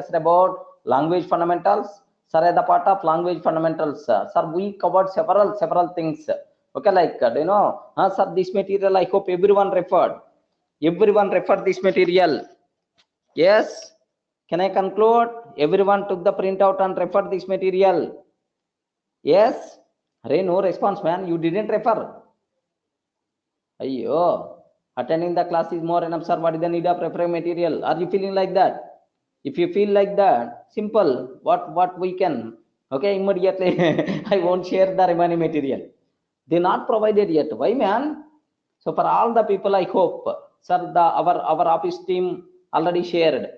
about language fundamentals. Sir, at the part of language fundamentals, sir, we covered several things. Okay, like sir, this material I hope everyone referred. Everyone referred this material. Yes. Can I conclude? Everyone took the printout and referred this material. Yes. Hare, no response, man. You didn't refer. Ayyo. Attending the class is more enough, sir. What is the need of referring material? Are you feeling like that? If you feel like that, simple. What we can? Okay, immediately I won't share the remaining material. They're not provided yet. Why, man? So for all the people, I hope, sir, our office team already shared.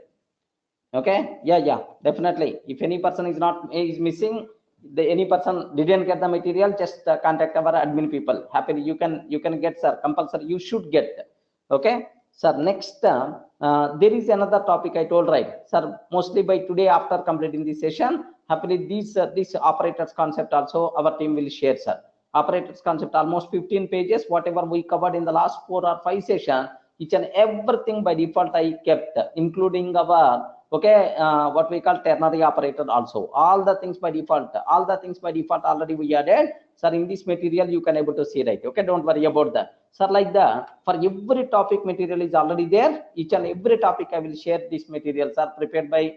Okay, yeah, definitely. If any person is missing, any person didn't get the material, just contact our admin people. Happily you can get, sir. Compulsory you should get. Okay, sir. Next, there is another topic I told, right, sir. Mostly by today after completing this session, happily this operators concept also our team will share, sir. Operators concept almost 15 pages. Whatever we covered in the last 4 or 5 sessions, each and everything by default I kept, including our what we call ternary operator also. All the things by default already we added, sir. In this material you can able to see, right? Okay, don't worry about that, sir. Like that, for every topic material is already there. Each and every topic I will share this materials are prepared by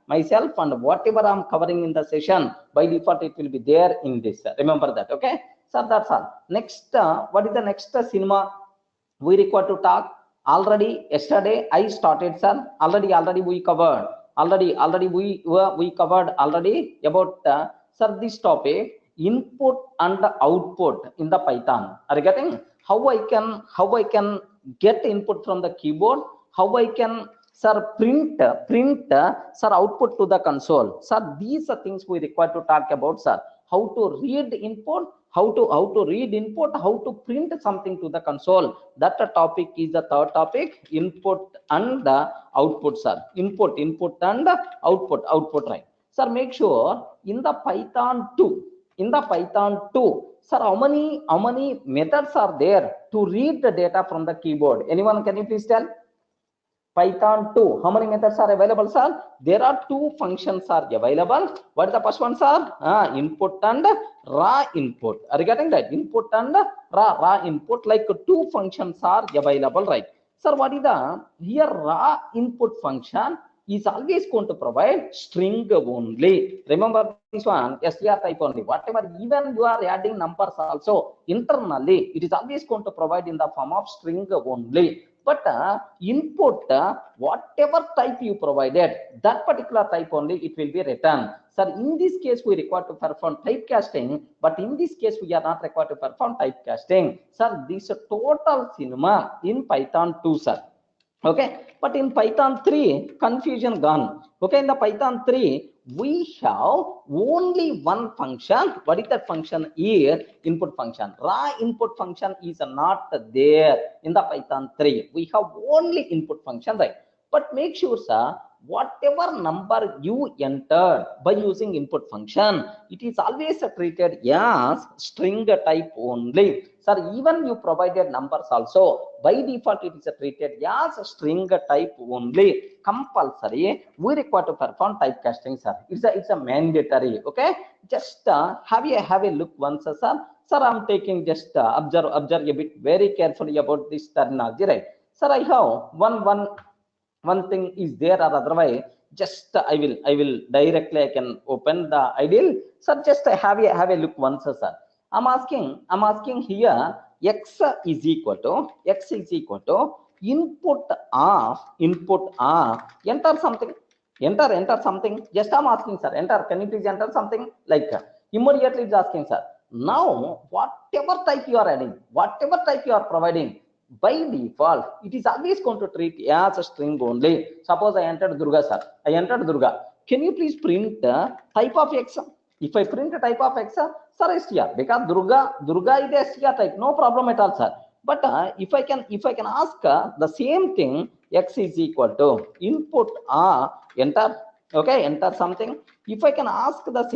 myself, and whatever I'm covering in the session by default it will be there in this. Remember that, okay, sir? That's all. Next, what is the next cinema we require to talk? Already yesterday I started, sir. Already we covered. Already we covered already about sir, this topic, input and output in the Python. Are you getting? How I can get input from the keyboard? How I can, sir, print sir, output to the console? Sir, these are things we require to talk about, sir. How to read input, how to read input, how to print something to the console. That topic is the third topic, input and output, sir. Input and output, right, sir? Make sure in the Python 2, sir, how many methods are there to read the data from the keyboard? Anyone, can you please tell? Python 2, how many methods are available, sir? There are 2 functions are available. What is the first one, sir? Input and raw input. Are you getting that? Input and raw input, like 2 functions are available, right? Sir, what is the here raw input function is always going to provide string only. Remember this one, str type only. Whatever, even you are adding numbers also internally, it is always going to provide in the form of string only. But input, whatever type you provided, that particular type only it will be written. Sir, in this case we require to perform typecasting, but in this case we are not required to perform typecasting. Sir, this is total cinema in Python 2, sir. Okay, but in Python 3, confusion gone. Okay, in the Python 3, we have only one function. What is that function? Here, input function. Raw input function is not there in the Python 3. We have only input function, right? But make sure, sir, whatever number you entered by using input function, it is always treated as string type only. Sir, even you provided numbers also, by default it is treated as string type only. Compulsory we require to perform typecasting, sir. It's a mandatory. Okay, just have a look once, sir. Sir, I'm taking just observe a bit very carefully about this terminology, right? Sir, I have one thing is there, or otherwise just I will directly I can open the ideal. Sir, just have a look once, sir. I'm asking here x is equal to input of enter something. Enter something. Just I'm asking, sir, enter. Can you please enter something? Like immediately it's asking, sir. Now whatever type you are adding, whatever type you are providing, by default it is always going to treat as a string only. Suppose I entered Durga, sir. I entered Durga. Can you please print type of x? If I print a type of x, sir, STR, because Durga is a STR type, no problem at all, sir. But if I can ask the same thing, x is equal to input enter. Okay, enter something. If I can ask the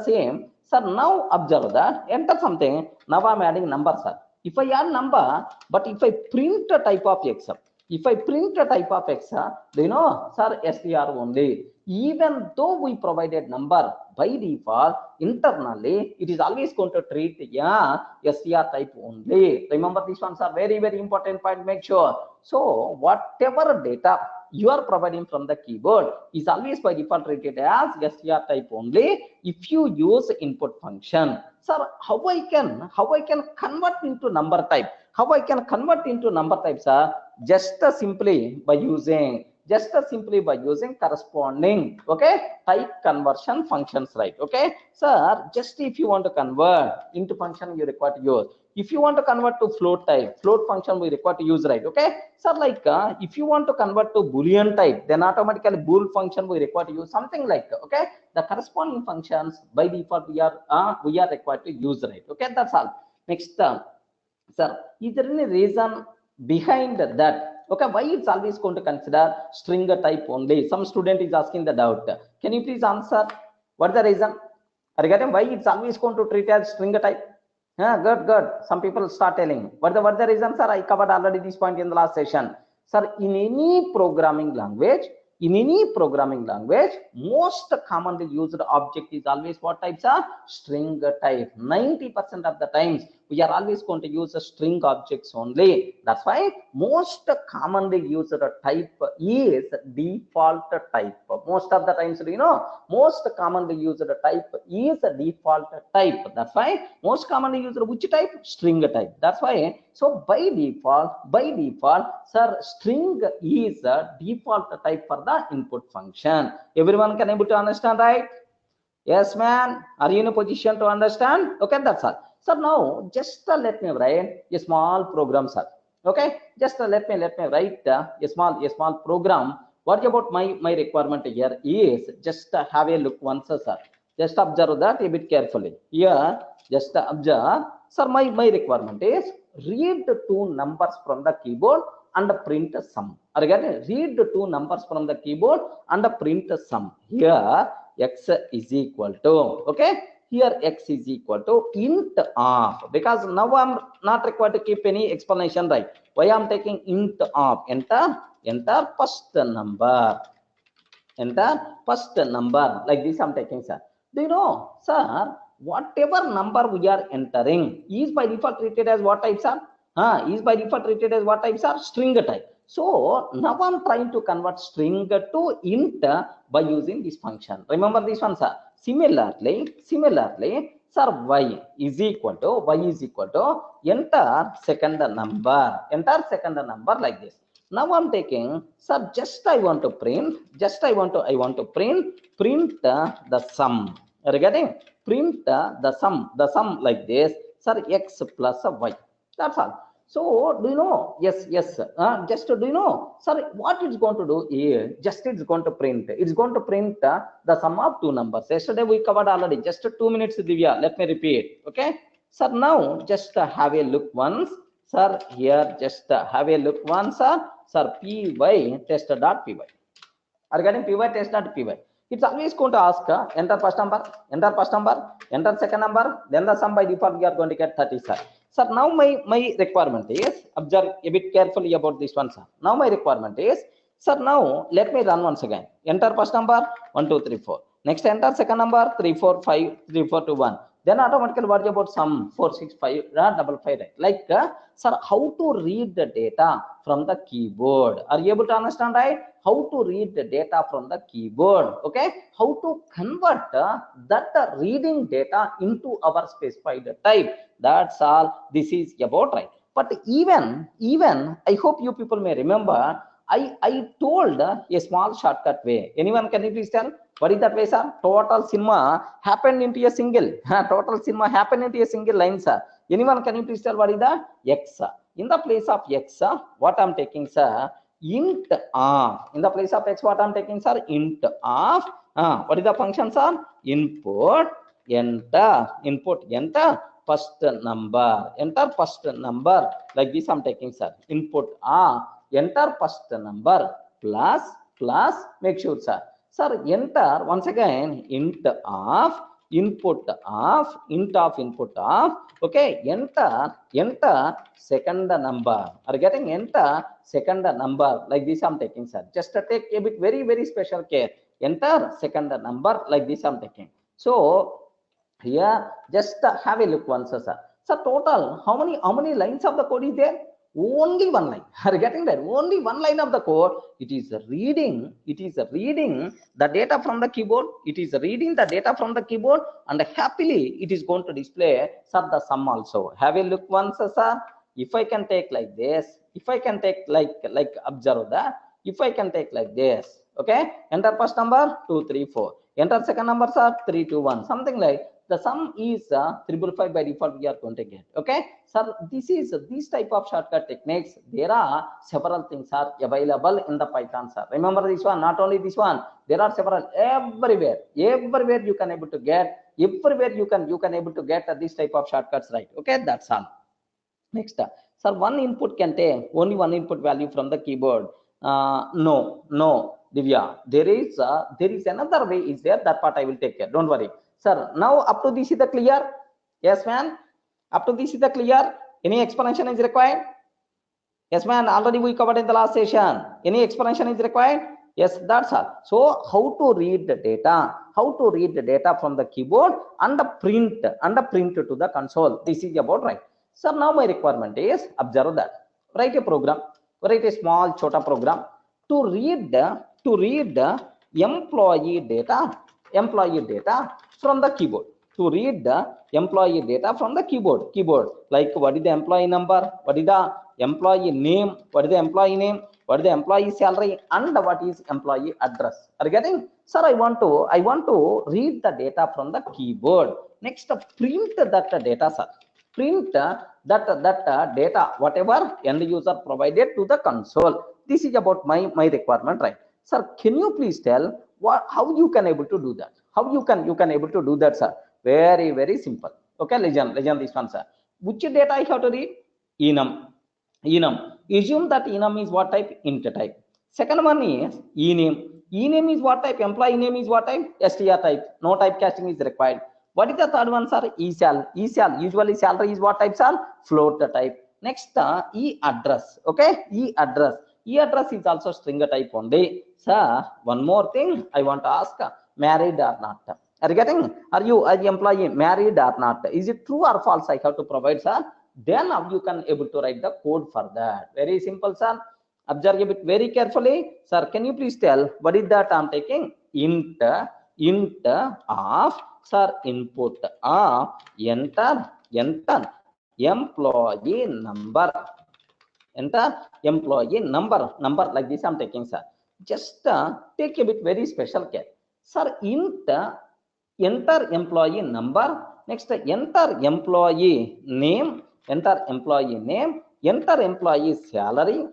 same, sir, now observe that enter something. Now I'm adding number, sir. If I add number, but if I print a type of x, If I print a type of x, do you know, sir, str only. Even though we provided number, by default, internally, it is always going to treat str type only. Remember, these ones are very, very important point, make sure. So, whatever data you are providing from the keyboard is always by default treated as str type only if you use input function. Sir, how I can convert into number type? How I can convert into number types are just simply by using corresponding type conversion functions, right? Okay, sir, just if you want to convert into function, you require to use. If you want to convert to float type, float function we require to use, right? Okay, sir, like if you want to convert to boolean type, then automatically bool function we require to use, something like okay, the corresponding functions by default we are required to use, right? Okay, that's all. Next, sir, is there any reason behind that? Okay, why it's always going to consider string type only? Some student is asking the doubt. Can you please answer? What the reason regarding why it's always going to treat as string type? Good. Some people start telling. What the reason, sir? I covered already this point in the last session. Sir, in any programming language, most commonly used object is always what types are? String type. 90% of the times we are always going to use a string objects only. That's why most commonly used type is default type. Most of the times, you know, most commonly used type is a default type. That's why most commonly used which type? String type. That's why, so by default, sir, string is a default type for the input function. Everyone can able to understand, right? Yes, man. Are you in a position to understand? Okay, that's all. So now just let me write a small program, sir. Okay, just let me write a small program. What about my requirement here is just have a look once, sir. Just observe that a bit carefully. Here, just observe, sir. My requirement is read two numbers from the keyboard and print a sum. Again, read two numbers from the keyboard and print a sum. Here, x is equal to, okay, here x is equal to int of, because now I'm not required to keep any explanation, right? Why I'm taking int of, enter first number, like this I'm taking, sir. Do you know, sir, whatever number we are entering is by default treated as what types are? Is by default treated as what types are? String type. So now I'm trying to convert string to int by using this function. Remember this one, sir. Similarly, sir, y is equal to enter second number, like this. Now I'm taking, sir, just I want to print the sum. Regarding print the sum like this, sir, x plus y. That's all. So do you know? Yes. Just do you know, sir, what it's going to do here? Just it's going to print. It's going to print the sum of two numbers. Yesterday we covered already. Just 2 minutes, Divya. Let me repeat. Okay, sir. Now just have a look once, sir. Here just have a look once, sir. Sir, py test.py. Regarding py test.py, it's always going to ask enter first number, enter second number, then the sum by default we are going to get 30, sir. Sir, now my requirement is, observe a bit carefully about this one, sir. Now my requirement is, sir, now let me run once again. Enter first number 1 2 3 4. Next enter second number 3 4 5 3 4 2 1. Then automatically what about sum 4 6 5 5 5, right? Like sir, how to read the data from the keyboard? Are you able to understand, right? How to read the data from the keyboard? Okay, how to convert that reading data into our specified type? That's all this is about, right? But even I hope you people may remember, I told a small shortcut way. Anyone can you please tell what is that way, sir? Total cinema happened into a single line, sir. Anyone can you please tell what is the x? In the place of x, what I'm taking, sir, int of. In the place of x, what I'm taking, sir, int of. What is the function, sir? Input enter first number, like this I'm taking, sir. Input enter first number plus, make sure, sir, enter once again int of input of input of, okay, enter second number. Are you getting? Enter second number, like this I'm taking, sir. Just take a bit very special care. Enter second number, like this I'm taking. So here just have a look once, sir. So total how many lines of the code is there? Only one line. Are you getting that? Only one line of the code. It is reading the data from the keyboard. It is reading the data from the keyboard, and happily it is going to display, sir, the sum also. Have a look once, sir. If I can take like this, if I can take like observe that, if I can take like this, okay, enter first number 2 3 4, enter second number, sir, 3 2 1, something like. The sum is 555 by default we are going to get. Okay, sir, this type of shortcut techniques. There are several things are available in the Python, sir. Remember this one, not only this one. There are several everywhere you can able to get. Everywhere you can able to get this type of shortcuts, right? Okay, that's all. Next, sir, one input can take only one input value from the keyboard. No, Divya. There is another way. Is there? That part I will take care. Don't worry, sir. Now up to this is the clear. Yes, man. Up to this is the clear. Any explanation is required? Yes, man. Already we covered in the last session. Any explanation is required? Yes, that's all. So how to read the data? How to read the data from the keyboard and print to the console? This is about right. So now my requirement is observe that. Write a program. Write a small chota program to read the employee data from the keyboard. To read the employee data from the keyboard. Like what is the employee number? What is the employee name? What is the employee name? What is the employee salary? And what is employee address? Are you getting? Sir, I want to read the data from the keyboard. Next, print that data, sir. Print that data, whatever end user provided to the console. This is about my requirement, right? Sir, can you please tell how you can able to do that? How you can able to do that, sir? Very simple. Okay, legend this one, sir. Which data I have to read? Enum. Assume that enum is what type? Int type. Second one is ename. Ename is what type? Employee name is what type? str type. No typecasting is required. What is the third one, sir? Esal. Usually salary is what type, sir? Float type. Next, e-address. Okay, e-address. E-address is also string type only. Sir, one more thing I want to ask: married or not? Are you getting? Are you as employee married or not? Is it true or false? I have to provide, sir. Then you can able to write the code for that. Very simple, sir. Observe it very carefully, sir. Can you please tell what is that I'm taking? Int of, sir, input of enter employee number. Enter employee number like this I'm taking, sir. Just take a bit very special care, sir. Enter employee number. Next, enter employee name. Enter employee name. Enter employee salary.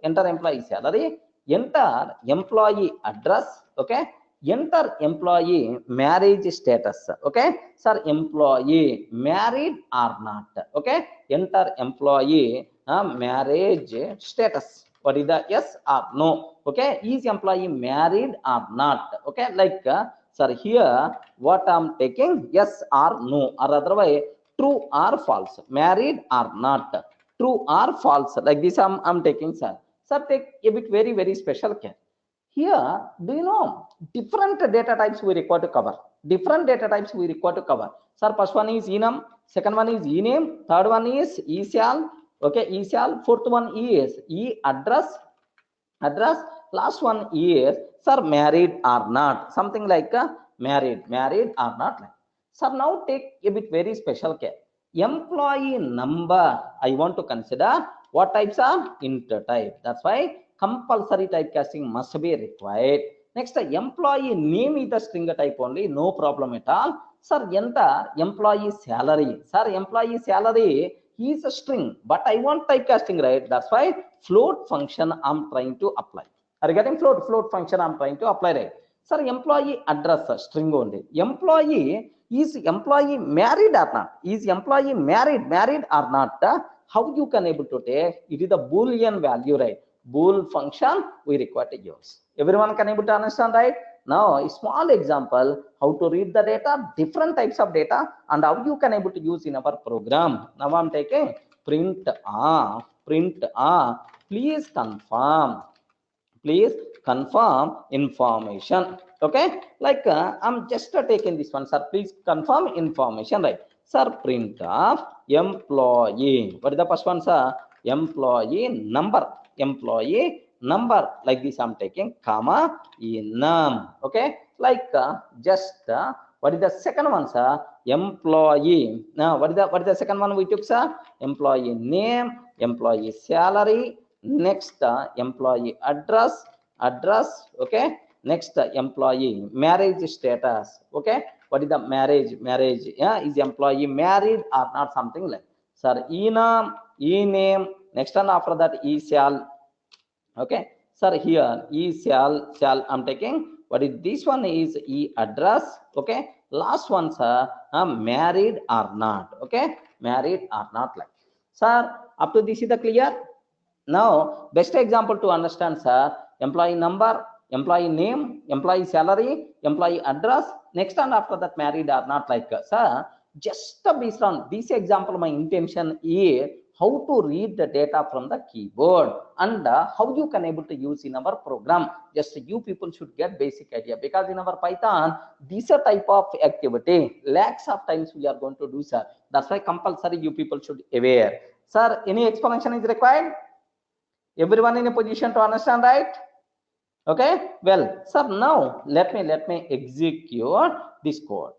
Enter employee salary. Enter employee address. Okay. Enter employee marriage status. Okay, sir. Employee married or not? Okay. Enter employee marriage status. What is the yes or no? Okay, is employee married or not? Okay, like sir, here what I'm taking, yes or no, or otherwise true or false, married or not, true or false, like this I'm taking, sir. Sir, take a bit very special care. Here, do you know different data types we require to cover? Different data types we require to cover. Sir, first one is enum, second one is ename, third one is esal. Okay, esal. Fourth one is e-address. Last one is, sir, married or not. Something like married or not. Sir, now take a bit very special care. Employee number, I want to consider what types are? Int type. That's why compulsory typecasting must be required. Next, employee name is the string type only, no problem at all. Sir, enter employee salary. Sir, employee salary is a string, but I want typecasting, right? That's why float function I'm trying to apply. Are you getting? Float function I'm trying to apply, right? Sir, employee address string only. Employee, is employee married or not? Is employee married or not? How you can able to take? It is the Boolean value, right? Bool function we require to use. Everyone can able to understand, right? Now a small example how to read the data, different types of data, and how you can able to use in our program. Now I'm taking print off, print off. Please confirm information. Okay, like I'm just taking this one, sir. Please confirm information, right? Sir, print of employee. What is the first one, sir? Employee number. Employee number. Like this, I'm taking comma enum. Okay, like just what is the second one, sir? Employee. Now, what is the second one we took, sir? Employee name, employee salary. Next, employee address. Okay. Next, employee marriage status. Okay, what is the marriage? Yeah, is employee married or not? Something like, sir, enum, e-name. Next one after that, e-sal. Okay, sir, here e-sal I'm taking. What is this one? Is e-address. Okay, last one, sir, married or not. Okay, married or not, like, sir, up to this is the clear. Now, best example to understand, sir, employee number, employee name, employee salary, employee address. Next and after that, married or not, like, sir, just based on this example, my intention is how to read the data from the keyboard and how you can able to use in our program. Just you people should get basic idea, because in our Python, these are type of activity, lakhs of times we are going to do, sir. That's why compulsory you people should aware. Sir, any explanation is required? Everyone in a position to understand, right? Okay, well, sir, now let me execute this code.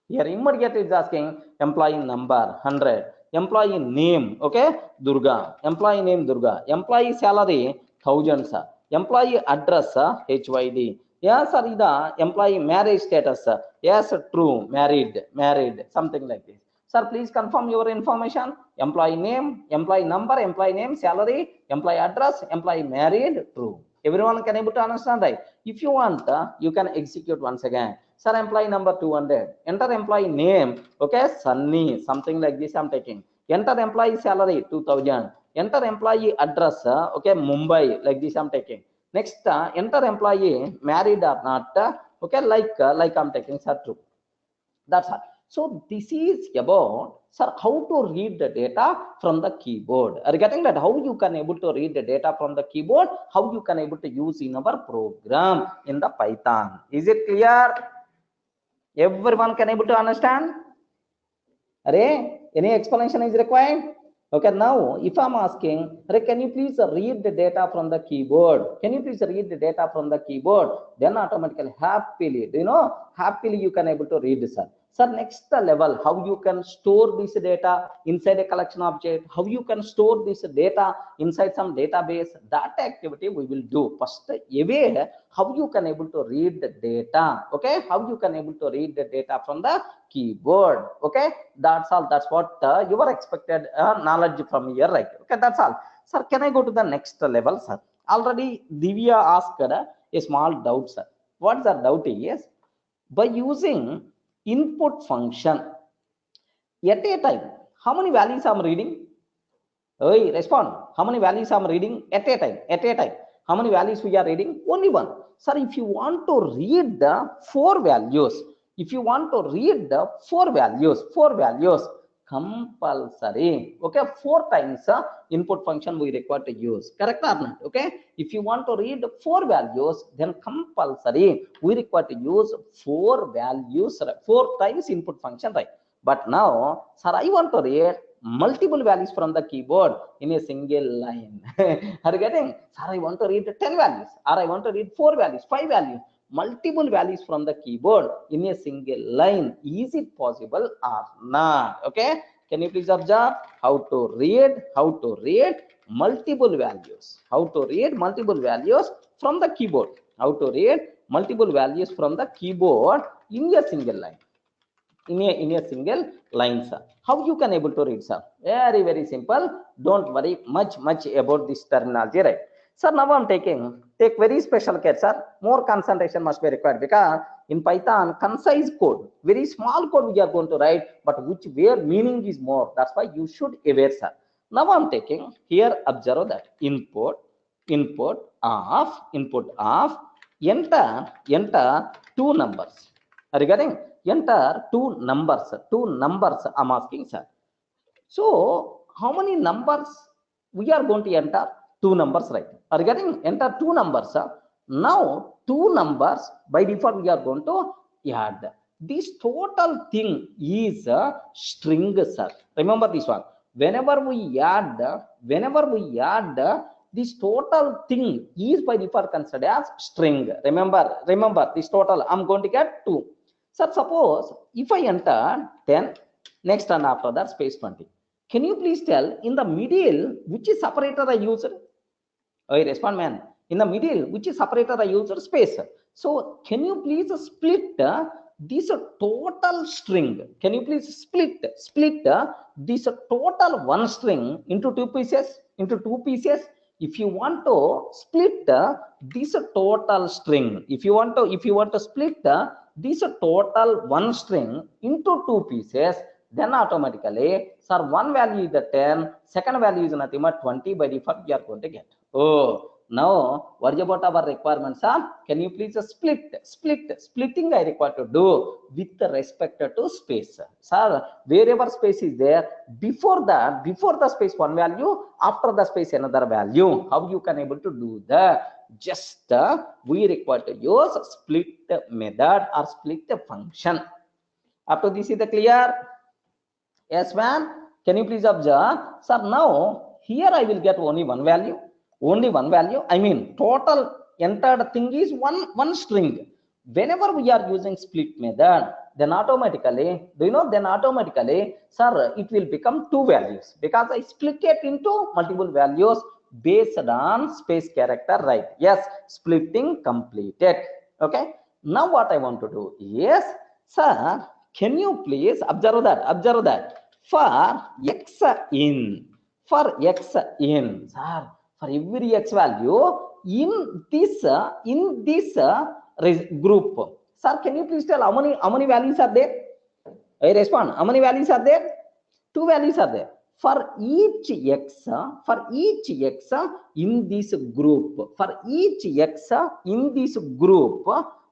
Here immediately is asking employee number 100, employee name, okay, Durga, employee name Durga, employee salary 1000, sir, employee address HYD. Yes, sir, the employee marriage status, yes, true, married, something like this. Sir, please confirm your information. Employee name, employee number, employee name, salary, employee address, employee married, true. Everyone can able to understand, right? If you want, you can execute once again. Sir, employee number 200. Enter employee name, okay, Sunny, something like this I'm taking. Enter employee salary 2000. Enter employee address, okay, Mumbai, like this I'm taking. Next, enter employee married or not, okay, like I'm taking, sir, true. That's all. So this is about, sir, how to read the data from the keyboard. Are you getting that? How you can able to read the data from the keyboard? How you can able to use in our program in the Python? Is it clear? Everyone can able to understand? Array, any explanation is required? Okay, now if I'm asking, can you please read the data from the keyboard? Can you please read the data from the keyboard? Then automatically, happily, happily you can able to read this. Sir, next level, how you can store this data inside a collection object, how you can store this data inside some database, that activity we will do. First, aware how you can able to read the data, okay? How you can able to read the data from the keyboard, okay? That's all. That's what you are expected knowledge from here, right? Okay, that's all. Sir, can I go to the next level, sir? Already Divya asked a small doubt, sir. What's the doubt is, by using input function at a time, how many values I'm reading? Hey, respond. How many values I'm reading at a time? At a time. How many values we are reading? Only one. Sir, if you want to read the four values, four values, compulsory. Okay, four times input function we require to use. Correct or not? Okay. If you want to read four values, then compulsory we require to use four values, four times input function, right? But now, sir, I want to read multiple values from the keyboard in a single line. Are you getting? Sir, I want to read 10 values, or I want to read 4 values, 5 values, multiple values from the keyboard in a single line. Is it possible or not? Okay, can you please observe how to read multiple values, from the keyboard, in a single line, in a single line, sir. How you can able to read, sir? Very simple. Don't worry much about this terminology, right? Sir, now I'm take very special care, sir. More concentration must be required, because in Python, concise code, very small code we are going to write, but where meaning is more. That's why you should aware, sir. Now I'm taking here, observe that input of enter two numbers. Are you getting? Enter two numbers. Two numbers I'm asking, sir. So how many numbers we are going to enter? Two numbers, right? Are you getting? Enter two numbers, sir. Now two numbers by default we are going to add. This total thing is a string, sir. Remember this one. Whenever we add, this total thing is by default considered as string. Remember this total. I'm going to get 2. So suppose if I enter 10, next and after that space 20. Can you please tell in the middle which is separator I used? I respond, man. In the middle, which is separator I used? Space. So can you please split this total string? Can you please split this total one string into two pieces? If you want to split this total string, if you want to split this total one string into two pieces, then automatically, sir, one value is the 10, second value is nothing but 20. By default, we are going to get. Oh, now what is about our requirements, sir? Can you please splitting I require to do with respect to space, sir. Wherever space is there, before the space one value, after the space another value. How you can able to do that? Just we require to use split method or split function. Up to this is the clear? Yes, ma'am. Can you please observe? Sir, now here I will get only one value. I mean, total entered thing is one string. Whenever we are using split method, then automatically, sir, it will become two values because I split it into multiple values based on space character, right? Yes, splitting completed. Okay. Now what I want to do is, sir, can you please observe that for x in, sir, for every x value in this group, sir, can you please tell how many values are there? I respond. How many values are there? Two values are there. For each x in this group,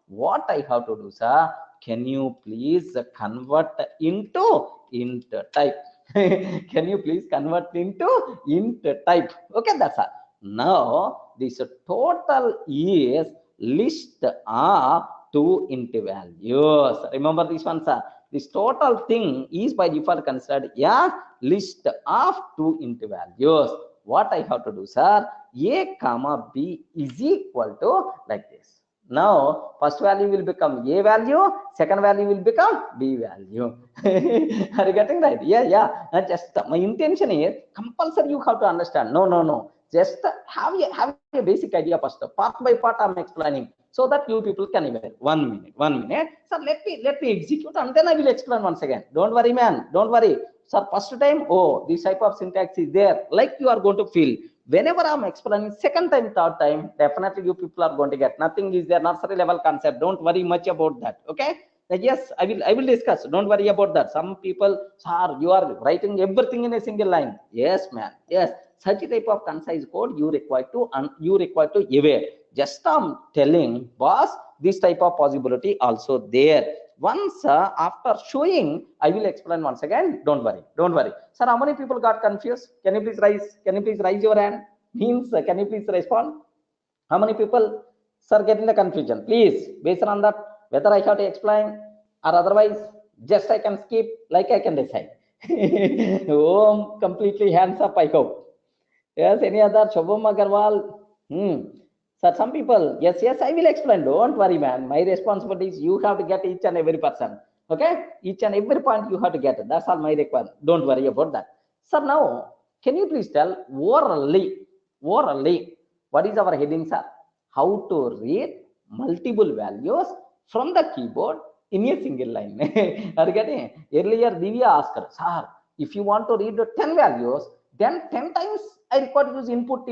what I have to do, sir? Can you please convert into int type? Can you please convert into int type? Okay, that's all. Now this total is list of two int values. Remember this one, sir. This total thing is by default considered a list of two int values. What I have to do, sir? A comma b is equal to like this. Now first value will become a value, second value will become b value. Are you getting right? Yeah. Just my intention is compulsory you have to understand. No. Just have a basic idea first. Part by part I'm explaining so that you people can evaluate. 1 minute. Sir, let me execute and then I will explain once again. Don't worry, man. Don't worry. Sir, first time, this type of syntax is there. Like you are going to feel. Whenever I'm explaining second time, third time, definitely you people are going to get. Nothing is there, nursery level concept. Don't worry much about that. Okay? Yes, I will discuss. Don't worry about that. Some people, sir, you are writing everything in a single line. Yes, man. Yes. Such a type of concise code you require to aware. Just I'm telling, boss, this type of possibility also there. Once after showing, I will explain once again. Don't worry. Sir, how many people got confused? Can you please raise your hand? Means can you please respond? How many people, sir, getting the confusion? Please, based on that, whether I have to explain or otherwise, just I can skip, like I can decide. Oh, completely hands up, I hope. Yes, any other? Shobham Agarwal. Sir, some people, yes, I will explain. Don't worry, man. My responsibility is you have to get each and every person. Okay? Each and every point you have to get. That's all my requirement. Don't worry about that. Sir, now, can you please tell orally, what is our heading, sir? How to read multiple values from the keyboard in a single line. Are you getting? Earlier, Divya asked, sir, if you want to read 10 values, then 10 times I require to use input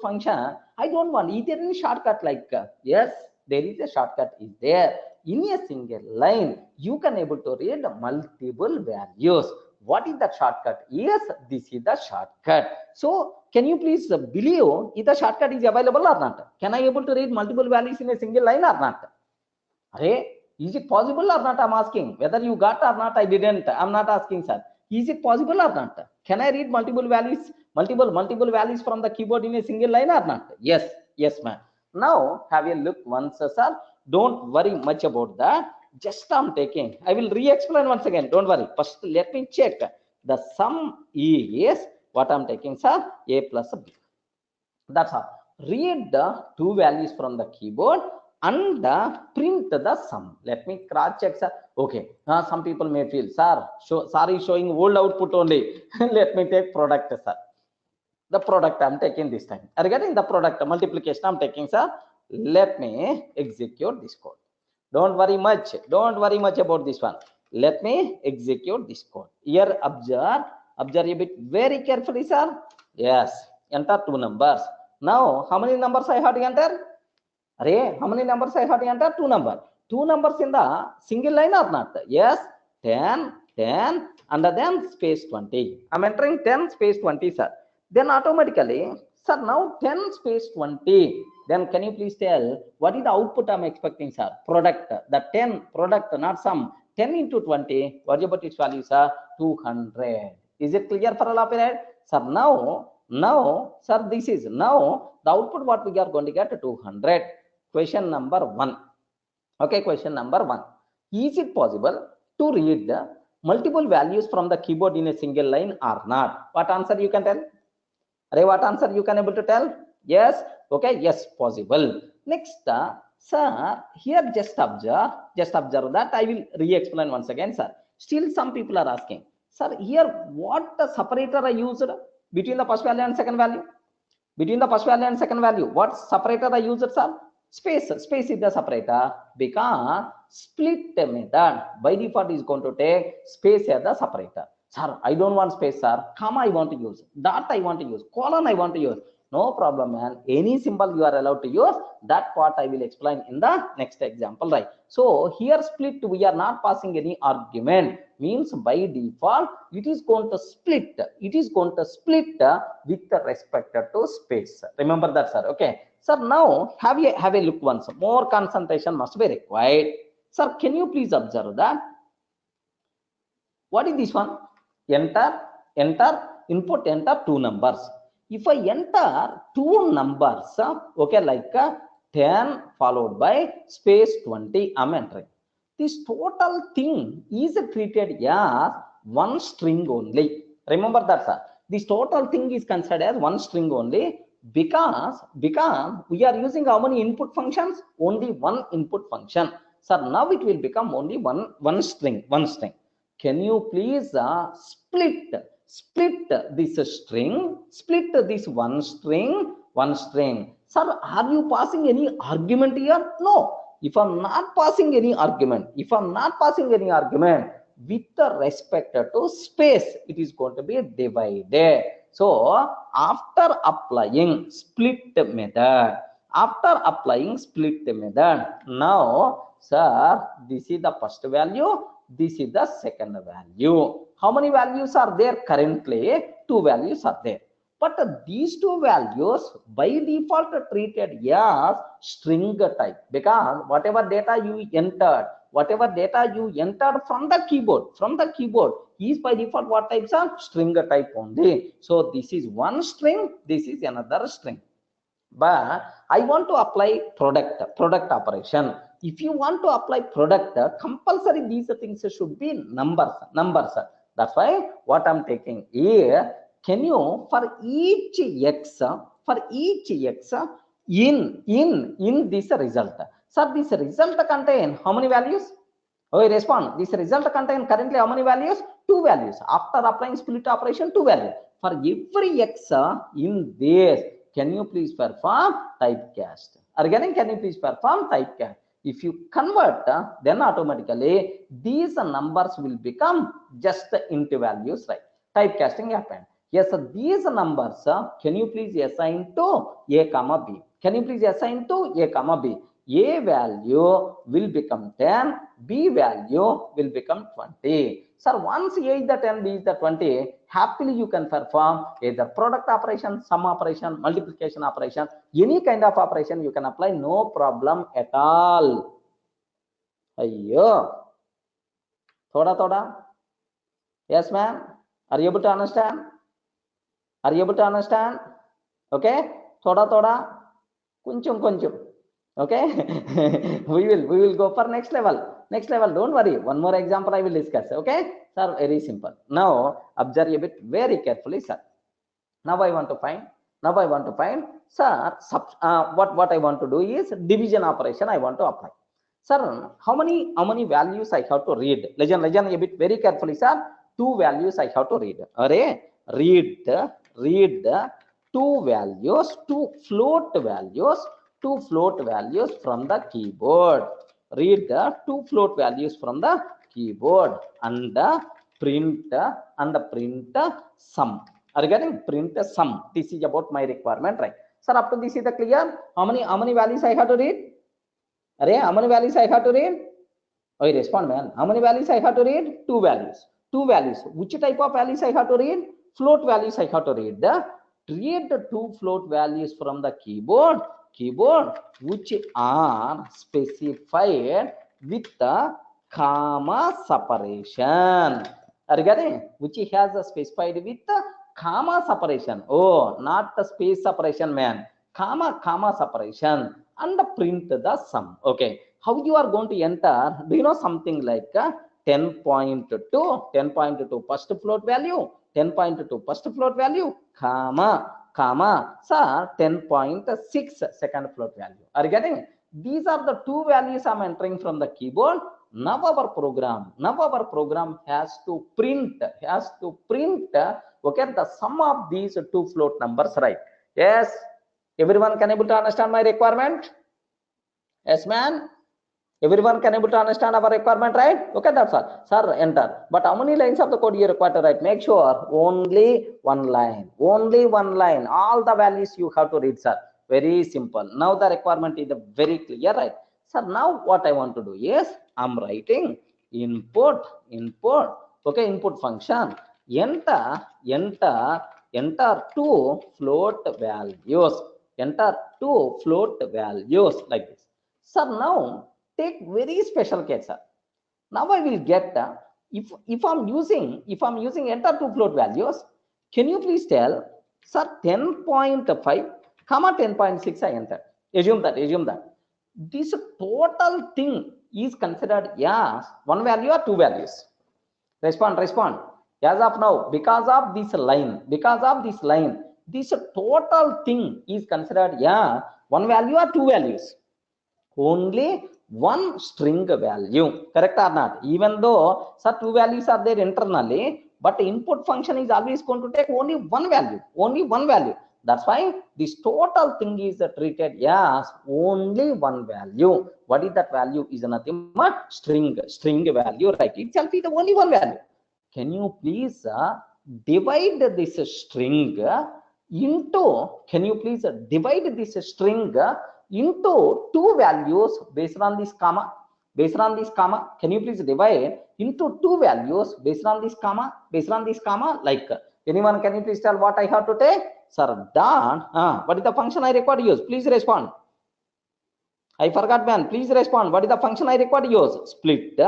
function. I don't want. Is there any shortcut like yes, there is a shortcut is there. In a single line, you can able to read multiple values. What is the shortcut? Yes, this is the shortcut. So can you please believe if the shortcut is available or not? Can I able to read multiple values in a single line or not? Hey, is it possible or not? I'm asking. Whether you got or not, I didn't. I'm not asking, sir. Is it possible or not? Can I read multiple values values from the keyboard in a single line or not? Yes, yes, ma'am. Now have a look once, sir. Don't worry much about that. Just I'm taking. I will re-explain once again. Don't worry. First, let me check. The sum is what I'm taking, sir. A plus B. That's all. Read the two values from the keyboard and print the sum. Let me cross check, sir. Okay. Some people may feel, sir, sorry, showing old output only. Let me take product, sir. The product I'm taking this time. Regarding the product multiplication I'm taking, sir. Let me execute this code. Don't worry much. Don't worry much about this one. Let me execute this code. Here, observe a bit very carefully, sir. Yes. Enter two numbers. Now, how many numbers I have to enter? Array, how many numbers I have to enter? Two numbers. Two numbers in the single line or not? Yes. 10, 10, and then space 20. I'm entering 10 space 20, sir. Then automatically, sir, now 10 space 20. Then can you please tell what is the output I'm expecting, sir? Product. The 10 product, not sum. 10 into 20. What about its value, sir? 200. Is it clear for all of it? Sir, now, sir, this is now the output what we are going to get 200. Question number 1. Okay, question number 1. Is it possible to read the multiple values from the keyboard in a single line or not? What answer you can tell? Array, what answer you can able to tell? Yes. Okay, yes, possible. Next, sir, here just observe that. I will re-explain once again, sir. Still some people are asking, sir, here what the separator I used between the first value and second value? Between the first value and second value, what separator I used, sir? Space is the separator, because split method by default is going to take space as the separator. Sir, I don't want space, sir. Comma I want to use. Dot I want to use. Colon I want to use. No problem, man. Any symbol you are allowed to use. That part I will explain in the next example, right? So here split, we are not passing any argument. Means by default, it is going to split. It is going to split with respect to space. Remember that, sir. Okay. Sir, now have a look once. More concentration must be required. Sir, can you please observe that? What is this one? Enter, input, enter two numbers. If I enter two numbers, okay, like 10 followed by space 20, I'm entering. This total thing is treated as one string only. Remember that, sir. This total thing is considered as one string only because we are using how many input functions? Only one input function. Sir, now it will become only one string. Can you please split this string, split this one string. Sir, are you passing any argument here? No. If I'm not passing any argument, with respect to space, it is going to be divided. So after applying split method, now, sir, this is the first value, this is the second value. How many values are there currently? Two values are there. But these two values by default are treated as string type, because whatever data you entered from the keyboard is by default what types are? String type only. So this is one string, this is another string. But I want to apply product operation. If you want to apply product, compulsory these things should be numbers. That's why what I'm taking here, can you for each x in this result, sir, this result contain how many values? Oh, respond. This result contain currently how many values? Two values. After applying split operation, two values. For every x in this, can you please perform typecast? Again, can you please perform typecast? If you convert, then automatically these numbers will become just int values, right? Typecasting happened. Yes, these numbers, can you please assign to a comma b? Can you please assign to a comma b? A value will become 10, B value will become 20. Sir, once A is the 10, B is the 20, happily you can perform either product operation, sum operation, multiplication operation, any kind of operation you can apply, no problem at all. Ayyo. Thoda. Yes, ma'am. Are you able to understand? Are you able to understand? Okay. Thoda. Kunchum. Okay. we will go for next level. Next level. Don't worry. One more example I will discuss. Okay. Sir, very simple. Now observe a bit very carefully, sir. Now I want to find. Sir, what I want to do is division operation I want to apply. Sir, how many values I have to read? Listen a bit very carefully, sir. 2 values I have to read. Array, read two values, two float values from the keyboard. Read the 2 float values from the keyboard and print sum. Are you getting? Print sum. This is about my requirement, right? Sir, up to this is the clear. How many values I have to read? Array, how many values I have to read? Oh, you respond, man. How many values I have to read? 2 values. 2 values. Which type of values I have to read? Float values I have to read. Read the 2 float values from the keyboard which are specified with the comma separation. Are you getting? Which has specified with the comma separation. Oh, not the space separation, man. Comma separation. And print the sum. Okay. How you are going to enter? Do you know something like 10.2 first float value, 10.2 first float value, comma, sir, 10.6 second float value. Are you getting? These are the 2 values I'm entering from the keyboard. Now our program has to print, okay, the sum of these 2 float numbers, right? Yes. Everyone can able to understand my requirement? Yes, man. Everyone can able to understand our requirement, right? Okay, that's all. Sir, enter. But how many lines of the code you require to write? Make sure only one line. Only one line. All the values you have to read, sir. Very simple. Now the requirement is very clear, right? Sir, now what I want to do is I'm writing input. Okay, input function. Enter 2 float values. Enter 2 float values like this. Sir, now take very special case, sir. Now I will get if I'm using enter 2 float values, can you please tell, sir, 10.5 comma 10.6 I enter. Assume that this total thing is considered as 1 value or 2 values. Respond. As of now, because of this line, this total thing is considered as 1 value or 2 values. Only 1 string value, correct or not? Even though sir 2 values are there internally, but the input function is always going to take only one value. That's why this total thing is treated as only 1 value. What is that value? Is nothing but string value, right? Itself is the only 1 value. Can you please divide this string into? Can you please divide this string into 2 values based on this comma? Can you please divide into 2 values based on this comma? Like, anyone, can you please tell what I have to take? Sir, dot. What is the function I require to use? Please respond. I forgot, man. Please respond. What is the function I require to use? Split.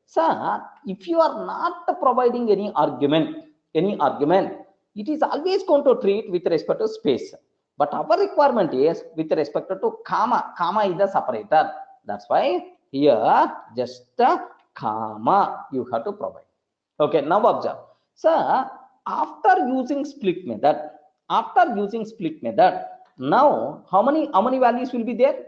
Sir, if you are not providing any argument, it is always going to treat with respect to space. But our requirement is with respect to comma. Comma is the separator. That's why here just a comma you have to provide. Okay, now observe. Sir, after using split method, now how many values will be there?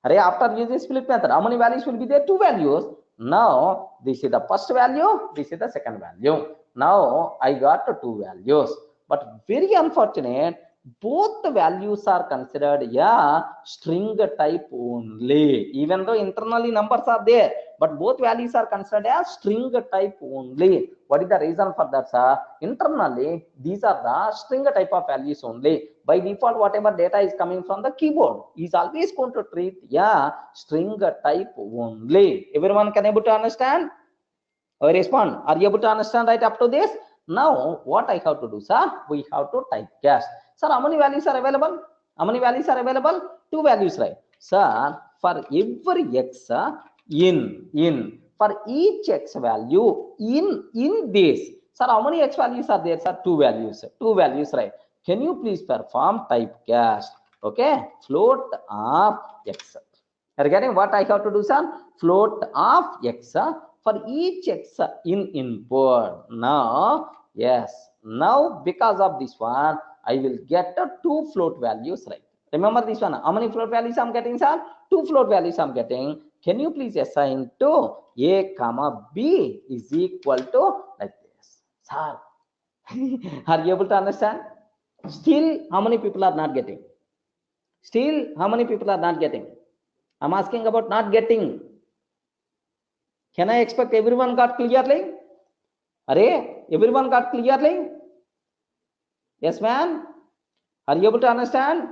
After using split method, how many values will be there? 2 values. Now this is the first value, this is the second value. Now I got 2 values, but very unfortunate, both the values are considered string type only. Even though internally numbers are there, but both values are considered as string type only. What is the reason for that, sir? Internally, these are the string type of values only. By default, whatever data is coming from the keyboard is always going to treat string type only. Everyone can able to understand? I respond. Are you able to understand right up to this? Now, what I have to do, sir? We have to type cast. Sir, how many values are available? How many values are available? Two values, right? Sir, for every x in for each x value in this. Sir, how many x values are there? Sir, two values. Two values, right? Can you please perform typecast? Okay, float of x. Are you getting what I have to do, sir? Float of x for each x in input. Now, yes, now because of this one, I will get two float values, right? Remember this one. How many float values I'm getting, sir? Two float values I'm getting. Can you please assign to a comma b is equal to like this, sir? Are you able to understand? Still, how many people are not getting? Still, how many people are not getting? I'm asking about not getting. Can I expect everyone got clearly? Array, everyone got clearly? Yes, man. Are you able to understand?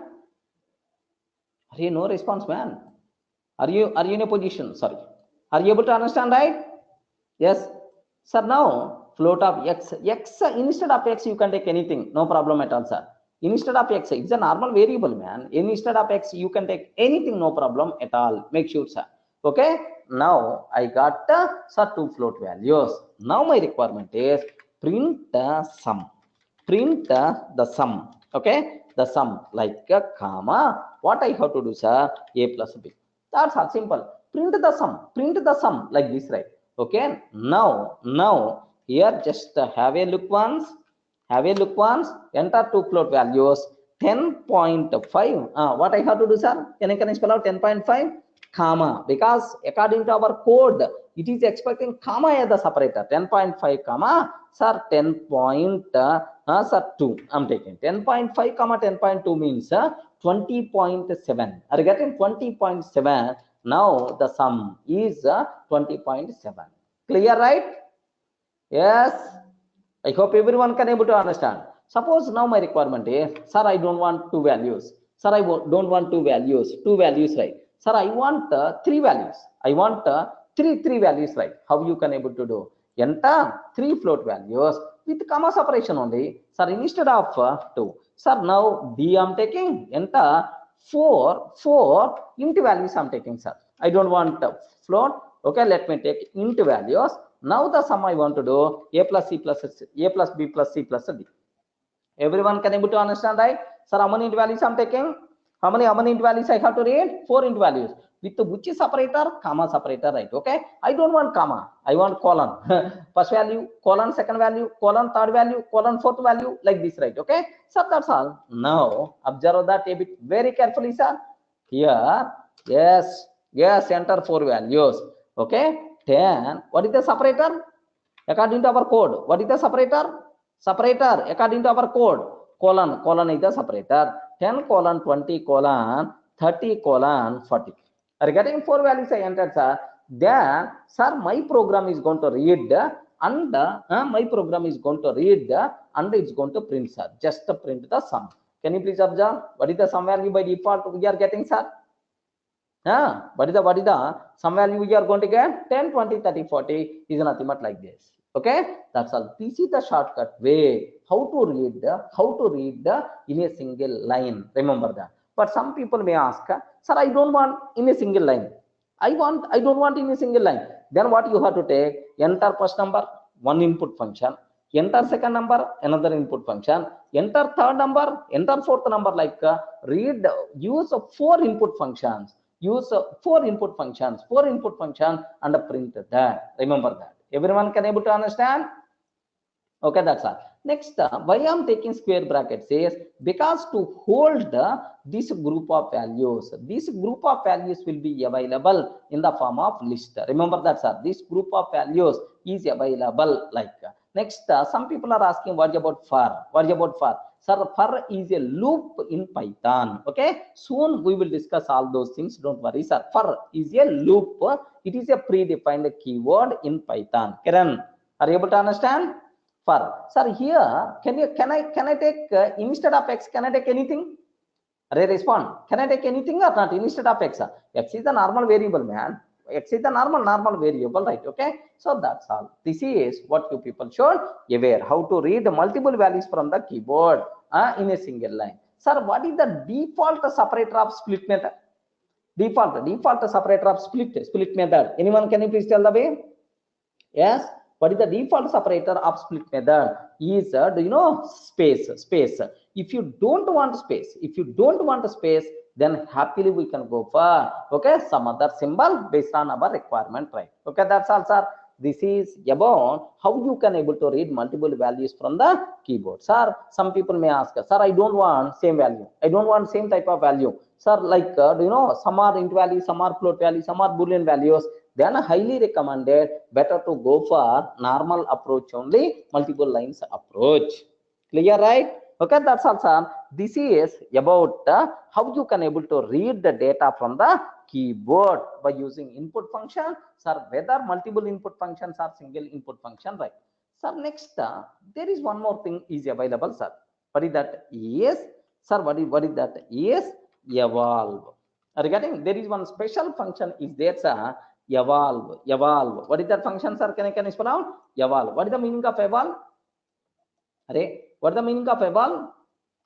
Array, no response, man. Are you in a position? Sorry. Are you able to understand, right? Yes. Sir, now float of x. X instead of x, you can take anything. No problem at all, sir. Instead of x, it's a normal variable, man. Instead of x, you can take anything, no problem at all. Make sure, sir. Okay. Now I got sir two float values. Now my requirement is print the sum. Print the sum. Okay. The sum like a comma. What I have to do, sir? A plus b. That's all simple. Print the sum. Print the sum like this, right? Okay. Now here just have a look once. Have a look once. Enter two float values. 10.5. What I have to do, sir? Can I spell out 10.5? Comma, because according to our code, it is expecting comma as the separator. 10.5 comma, sir, 10.2. I'm taking 10.5 comma 10.2 means 20.7. Are you getting 20.7? Now the sum is 20.7. Clear, right? Yes. I hope everyone can able to understand. Suppose now my requirement is, sir, I don't want two values. Sir, I don't want two values. Two values, right? Sir, I want three values. I want three values, right? How you can able to do? Enter three float values with comma separation only. Sir, instead of two. Sir, now D I'm taking. Enter four int values I'm taking, sir. I don't want float. Okay, let me take int values. Now the sum I want to do a plus c plus a plus b plus c plus d. Everyone can able to understand, right? Sir, how many int values I'm taking? How many int values I have to read? 4 int values. With the which separator? Comma separator, right? Okay. I don't want comma. I want colon. First value, colon, second value, colon, third value, colon, fourth value, like this, right? Okay. So that's all. Now observe that a bit very carefully, sir. Here, yes, enter 4 values. Okay. 10. What is the separator? According to our code, what is the separator? Separator, according to our code, colon is the separator. 10 colon 20 colon 30 colon 40. Are you getting 4 values I entered, sir? Then, sir, my program is going to read and my program is going to read and it's going to print, sir. Just print the sum. Can you please observe? What is the sum value by default we are getting, sir? What is the sum value we are going to get? 10, 20, 30, 40 is nothing but like this. Okay, that's all. This is the shortcut way how to read in a single line. Remember that. But some people may ask, sir, I don't want in a single line. I don't want in a single line. Then what you have to take? Enter first number, one input function. Enter second number, another input function. Enter third number, enter fourth number. Like read, use 4 input functions. Use 4 input functions, and print that. Remember that. Everyone can able to understand? Okay, that's all. Next, why I'm taking square brackets is because to hold this group of values. This group of values will be available in the form of list. Remember that, sir. This group of values is available like. Next, some people are asking what about for? What about for? Sir, for is a loop in Python. Okay, soon we will discuss all those things. Don't worry, sir. For is a loop. It is a predefined keyword in Python. Kiran, are you able to understand? For, sir, here can I take instead of x? Can I take anything? Respond. Can I take anything or not instead of x? X is the normal variable, man. X is the normal variable, right? Okay, so that's all. This is what you people should aware, how to read the multiple values from the keyboard in a single line. Sir, what is the default separator of split method? Default separator of split method. Anyone, can you please tell the way? Yes, what is the default separator of split method? Is do you know, space. If you don't want space, then happily we can go for, okay, some other symbol based on our requirement, right? Okay, that's all, sir. This is about how you can able to read multiple values from the keyboard. Sir, some people may ask, sir, I don't want same value, I don't want same type of value, sir. Like do you know, some are int value, some are float value, some are boolean values. Then highly recommended, better to go for normal approach only, multiple lines approach. Clear, right? Okay, that's all, sir. This is about how you can able to read the data from the keyboard by using input function, sir, whether multiple input functions or single input function, right? Sir, next there is one more thing is available, sir. What is that? Yes, sir. What is that? Yes, evolve. Regarding, there is one special function is there, sir. Evolve. What is that function, sir? Can you spell out? Evolve. What is the meaning of evolve? What is the meaning of evolve?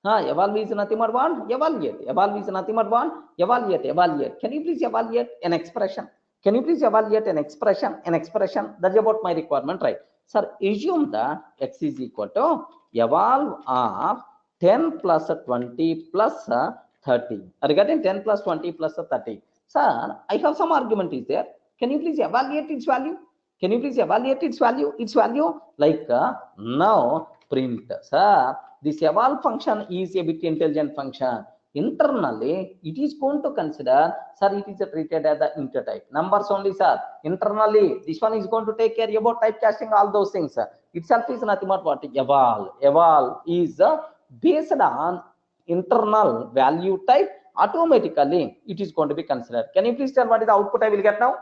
Evolve is nothing but what? Evaluate. Evolve is nothing but what? Evaluate. Can you please evaluate an expression? Can you please evaluate an expression? That's about my requirement, right? Sir, assume that x is equal to evolve of 10 plus 20 plus 30. Regarding 10 plus 20 plus 30. Sir, I have some argument is there. Can you please evaluate its value? Its value like now print. Sir, this eval function is a bit intelligent function. Internally, it is going to consider, sir, it is treated as the int type. Numbers only, sir. Internally, this one is going to take care about typecasting, all those things. Sir. Itself is nothing but what? Eval. Eval is based on internal value type. Automatically, it is going to be considered. Can you please tell what is the output I will get now?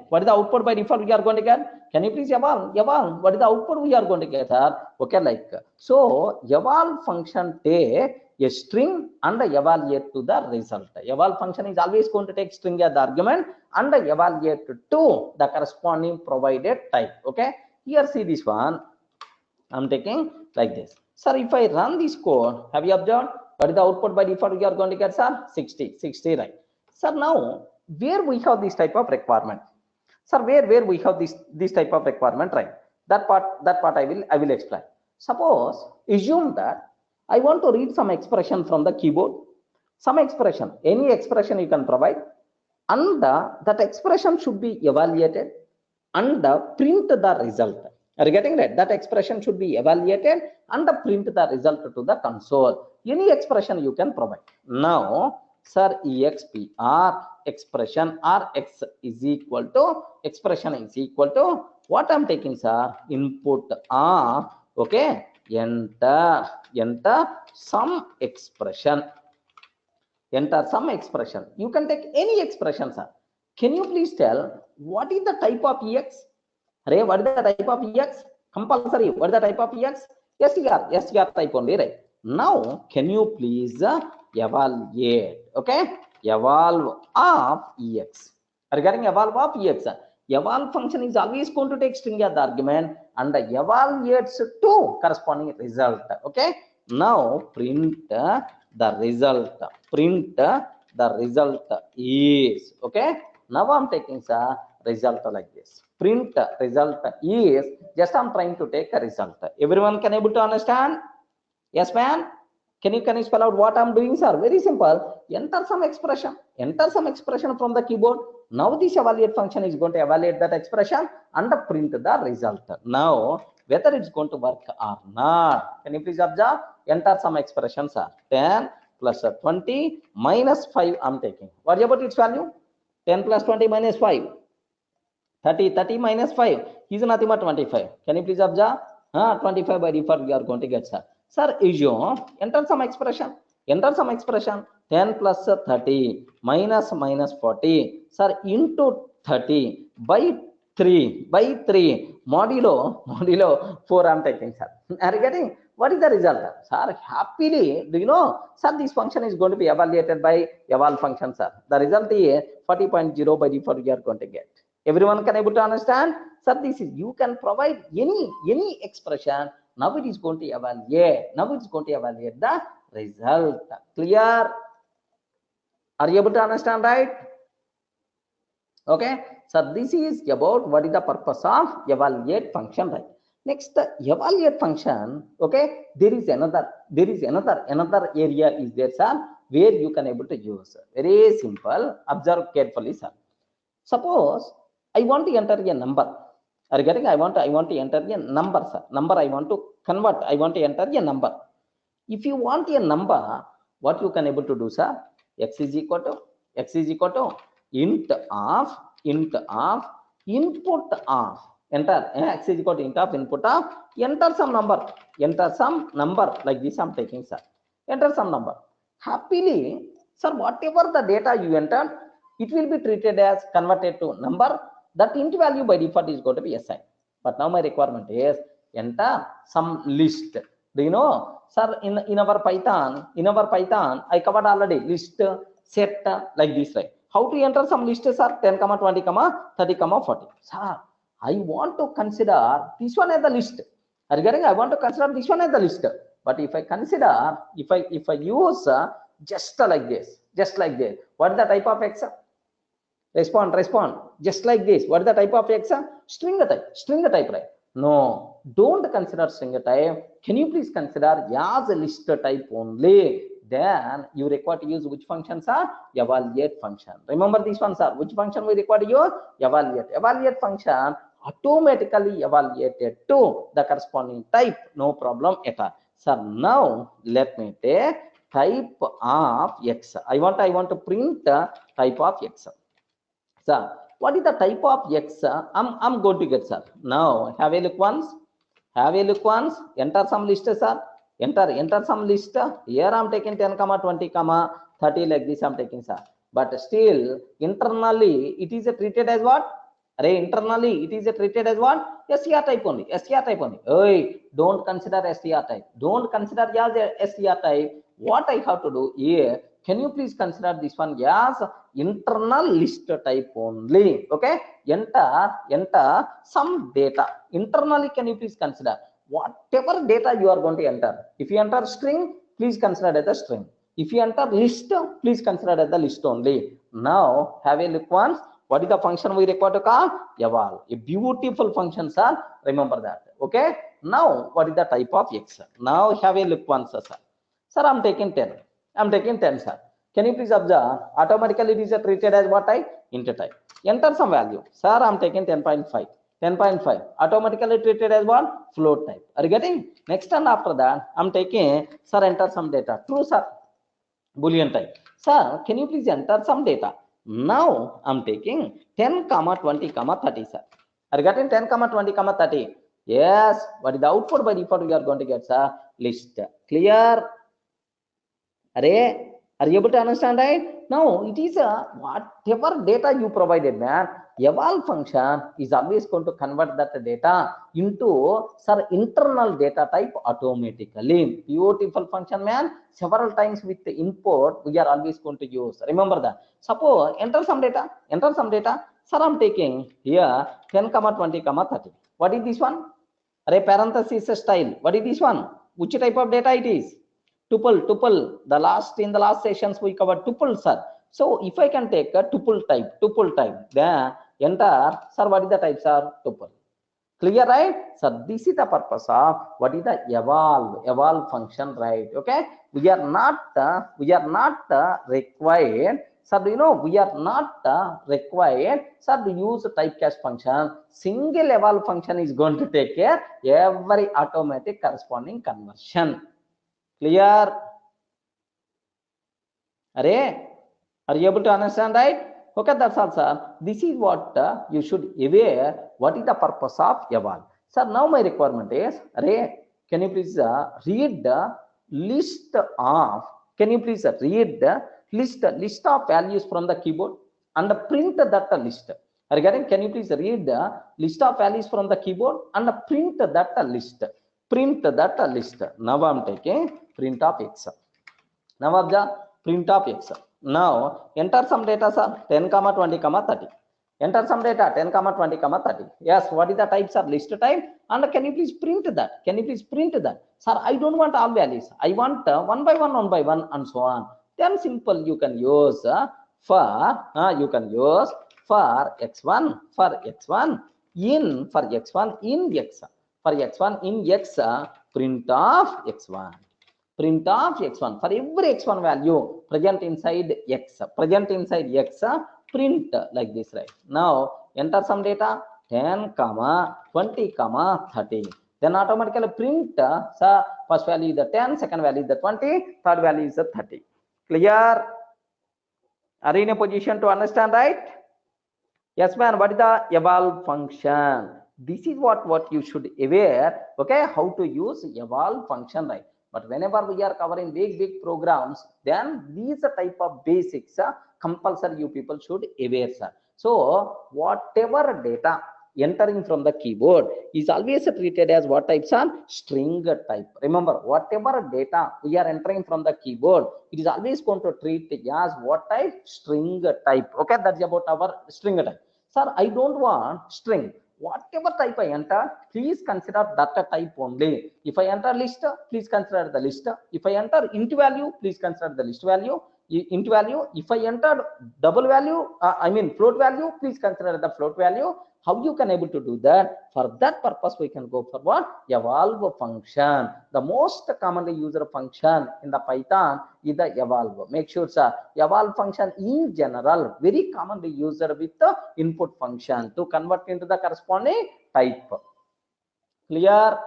What is the output by default we are going to get? Can you please eval? What is the output we are going to get, sir? Okay, like so eval function take a string and evaluate to the result. Eval function is always going to take string as the argument and evaluate to the corresponding provided type. Okay, here see this one. I'm taking like this. Sir, if I run this code, have you observed? What is the output by default we are going to get, sir? 60, right? Sir, now where we have this type of requirement, sir, where we have this type of requirement, right? That part I will explain. Suppose assume that I want to read some expression from the keyboard, some expression, any expression you can provide, and that expression should be evaluated and print the result. Are you getting that? That expression should be evaluated and print the result to the console. Any expression you can provide. Now, sir, expr expression or x is equal to expression is equal to what I'm taking, sir? Input of, okay, enter some expression. Enter some expression. You can take any expression, sir. Can you please tell what is the type of ex? What is the type of ex? Compulsory. What is the type of ex? STR type only, right? Now, can you please evaluate? Okay, evolve of ex. Regarding evolve of ex, eval function is always going to take string as the argument and evaluates to corresponding result. Okay, now print the result. Print the result is, okay. Now I'm taking the result like this. Print result is, just I'm trying to take a result. Everyone can able to understand? Yes, man. Can you spell out what I'm doing, sir? Very simple. Enter some expression from the keyboard. Now this evaluate function is going to evaluate that expression and print the result. Now whether it's going to work or not, can you please observe? Enter some expression, sir. 10 plus 20 minus 5 I'm taking. What about its value? 10 plus 20 minus 5. 30 minus 5 is nothing but 25. Can you please observe? 25 by default we are going to get, sir. Sir, assume, enter some expression. 10 plus 30 minus 40. Sir, into 30 by 3 modulo 4 I'm taking, sir. Are you getting? What is the result? Sir, happily, do you know, sir, this function is going to be evaluated by eval function, sir. The result is 40.0 by default you are going to get. Everyone can able to understand? Sir, this is, you can provide any expression. Now it is going to evaluate. Now it is going to evaluate the result. Clear? Are you able to understand, right? Okay. So this is about what is the purpose of evaluate function, right? Next, evaluate function. Okay. There is another area is there, sir, where you can able to use. Very simple. Observe carefully, sir. Suppose I want to enter a number. Are you getting? I want to enter a number, sir. Number I want to convert. I want to enter a number. If you want a number, what you can able to do, sir? X is equal to int of input of enter. X is equal to int of input of enter some number like this. I'm taking, sir. Enter some number. Happily, sir, whatever the data you entered, it will be treated as converted to number. That int value by default is going to be assigned. But now my requirement is enter some list. Do you know, sir, in our Python, I covered already list, set, like this, right? How to enter some list, sir? 10, 20, 30, 40. Sir, I want to consider this one as the list. Are you getting? I want to consider this one as the list. But if I consider, if I use just like this, what is the type of X? Respond. Just like this. What is the type of X? String type, right? No, don't consider string type. Can you please consider as a list type only? Then you require to use which function, sir? Evaluate function. Remember this one, sir. Which function we require to use? Evaluate. Evaluate function automatically evaluated to the corresponding type. No problem at all. Sir, now let me take type of X. I want to print type of X. Sir, what is the type of X? I'm going to get, sir. Now have a look once. Enter some list, sir. Enter some list. Here I'm taking 10, 20, 30 like this I'm taking, sir. But still internally it is treated as what? Internally it is treated as what? STR type only. Hey, don't consider STR type. Don't consider as STR type. What I have to do here? Can you please consider this one as internal list type only? Okay. Enter some data. Internally, can you please consider whatever data you are going to enter? If you enter string, please consider as a string. If you enter list, please consider as the list only. Now have a look once. What is the function we require to call? Eval. A beautiful function, sir. Remember that. Okay. Now what is the type of X? Now have a look once, sir. Sir, I'm taking 10. I'm taking 10, sir. Can you please observe? Automatically it is treated as what type? Int type. Enter some value. Sir, I'm taking 10.5. 10.5. Automatically treated as what? Float type. Are you getting? Next and after that, I'm taking, sir, enter some data. True, sir. Boolean type. Sir, can you please enter some data? Now I'm taking 10, 20, 30, sir. Are you getting 10, 20, 30? Yes. What is the output by default we are going to get, sir? List. Clear? Are you able to understand, right? Now it is whatever data you provided, man. Eval function is always going to convert that data into internal data type automatically. Beautiful function, man. Several times with the input we are always going to use. Remember that. Suppose enter some data. Sir, I'm taking here 10, 20, 30. What is this one? Parenthesis style. What is this one? Which type of data it is? Tuple. In the last sessions we covered tuple, sir. So if I can take a tuple type, then enter, sir, what is the type, sir? Tuple. Clear, right? So this is the purpose of what is the eval function, right? Okay. We are not required. Sir, do you know we are not required, sir, to use a typecast function. Single eval function is going to take care every automatic corresponding conversion. Clear? Are you able to understand, right? Okay, that's all, sir. This is what you should aware. What is the purpose of eval? Sir, now my requirement is, can you please read the list of? Can you please read the list of values from the keyboard and print that list? Are you getting? Can you please read the list of values from the keyboard and print that list? print that list. Now I'm taking print of x. Now observe print of x. Now enter some data, sir. 10, 20, 30. Enter some data 10, 20, 30. Yes, what is the type, sir? List type. And can you please print that? Can you please print that? Sir, I don't want all values. I want one by one, and so on. Then simple you can use for x1 in x print of x1 for every x1 value present inside x print like this, right? Now enter some data 10, 20, 30. Then automatically print first value is the 10, second value is the 20, third value is the 30. Clear? Are you in a position to understand, right? Yes, man. What is the eval function? This is what you should aware. Okay, how to use eval function, right? But whenever we are covering big programs, then these are type of basics compulsory you people should aware, sir. So whatever data entering from the keyboard is always treated as what type, sir? String type. Remember, whatever data we are entering from the keyboard, it is always going to treat as what type? String type. Okay, that's about our string type. Sir, I don't want string. Whatever type I enter, please consider that type only. If I enter list, please consider the list. If I enter int value, please consider the list value. Int value. If I enter double value, float value, please consider the float value. How you can able to do that? For that purpose, we can go for what? Evolve function. The most commonly used function in the Python is the evolve. Make sure, sir, evolve function in general very commonly used with the input function to convert into the corresponding type. Clear?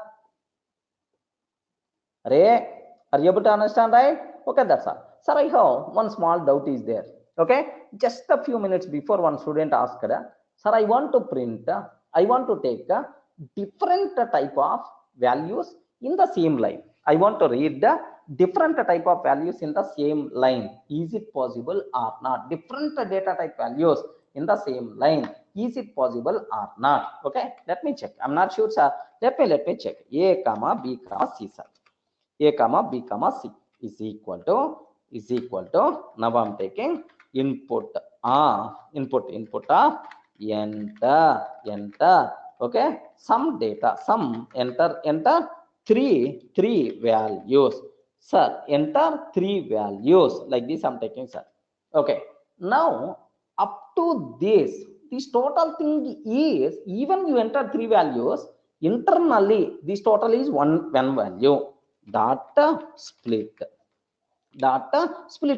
Are you able to understand, right? Okay, that's all. Sir, I have one small doubt is there. Okay, just a few minutes before one student asked, sir, I want to print, I want to take different type of values in the same line. I want to read the different type of values in the same line. Is it possible or not? Different data type values in the same line. Is it possible or not? Okay, let me check. I'm not sure, sir. Let me check. A, B, C, sir. A, B, C is equal to, now I'm taking input of enter, okay, some data, enter three values, sir. Enter 3 values like this I'm taking, sir. Okay, now up to this total thing is, even you enter 3 values, internally this total is one value. Data split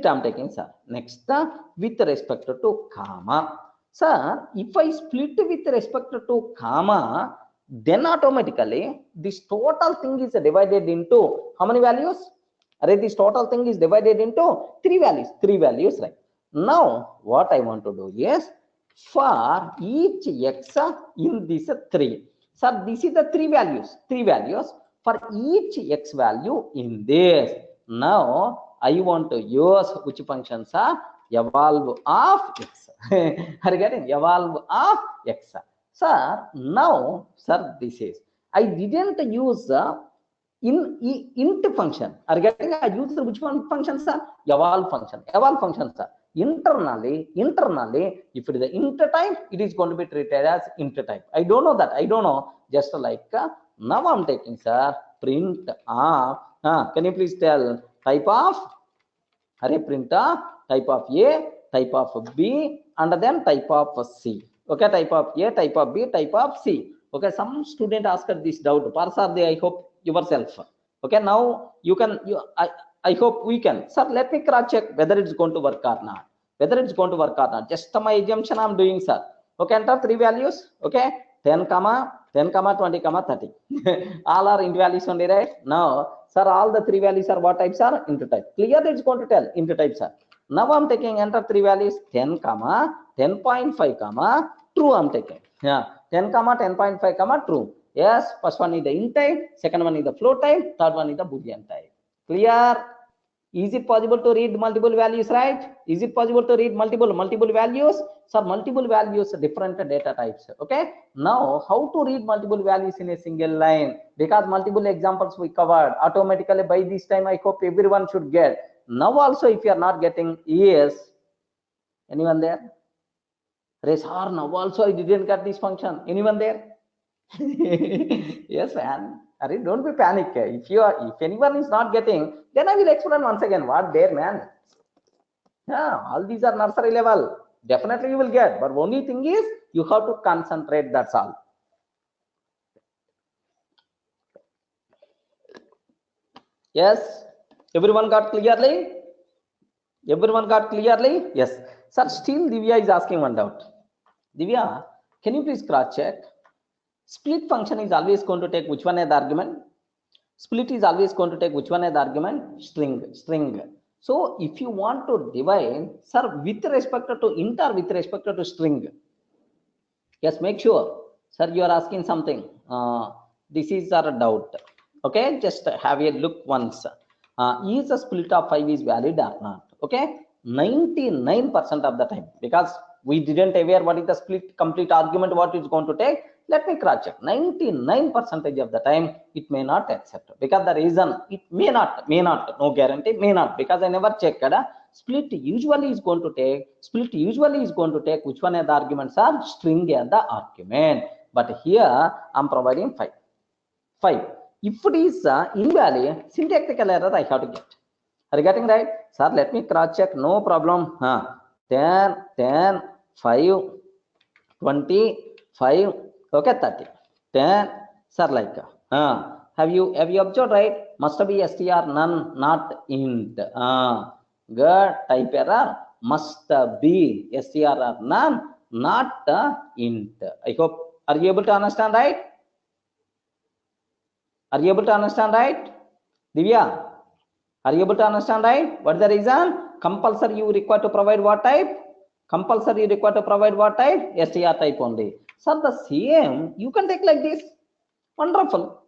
I'm taking, sir. Next, with respect to comma, sir, if I split with respect to comma, then automatically this total thing is divided into how many values? This total thing is divided into 3 values, right? Now what I want to do is, for each x in this 3, sir, this is the 3 values for each x value in this. Now I want to use which functions are evolve of x. Are you getting? Evolve of x. Sir, now, sir, this is, I didn't use int function. Are you getting? I used which one function, sir? Evolve function, sir. Internally, if it is the int type, it is going to be treated as int type. I don't know. Just like now I'm taking, sir, print of, can you please tell type of, print of type of A, type of B, and then type of C. Okay, type of A, type of B, type of C. Okay, some student asked this doubt. Parsarde, I hope yourself. Okay, now you can, I hope we can. Sir, let me cross check whether it's going to work or not. Just my assumption I'm doing, sir. Okay, enter 3 values. Okay, 10, 20, 30. All are int values only, right? Now, sir, all the 3 values are what types are? Int type. Clearly it's going to tell int types are. Now I'm taking enter 3 values 10, 10.5, true I'm taking. Yeah, 10, 10.5, true. Yes, first one is the int type, second one is the float type, third one is the boolean type. Clear? Is it possible to read multiple values, right? Is it possible to read multiple values? So multiple values, different data types. Okay. Now, how to read multiple values in a single line? Because multiple examples we covered. Automatically by this time, I hope everyone should get. Now also, if you are not getting, yes. Anyone there? Raise sir, now also I didn't get this function. Anyone there? Yes, man. Don't be panic. If anyone is not getting, then I will explain once again what there, man. Yeah, all these are nursery level. Definitely you will get, but only thing is you have to concentrate. That's all. Yes, everyone got clearly? Everyone got clearly? Yes. Sir, still Divya is asking one doubt. Divya, can you please cross check? Split function is always going to take which one as the argument? Split is always going to take which one as the argument? String. So if you want to divide, sir, with respect to int or with respect to string? Yes, make sure. Sir, you are asking something. This is our doubt. Okay, just have a look once. Is a split of 5 is valid or not? Okay, 99% of the time, because we didn't aware what is the split complete argument, what it's going to take. Let me cross check. 99% of the time it may not accept, because the reason it may not, no guarantee, may not, because I never checked. Split usually is going to take which one as the arguments are string as the argument, but here I'm providing 5. If it is invalid, syntactical error I have to get. Are you getting right? Sir, let me cross check. No problem. 10, 5, 20, 5, okay, 30. 10, sir, like, have you observed, right? Must be str, none, not int. Good, type error. Must be str or none, not int. I hope, are you able to understand, right? Are you able to understand, right? Divya, are you able to understand, right? What is the reason? Compulsory you require to provide what type? Compulsory you require to provide what type? str type only. So the same you can take like this. Wonderful.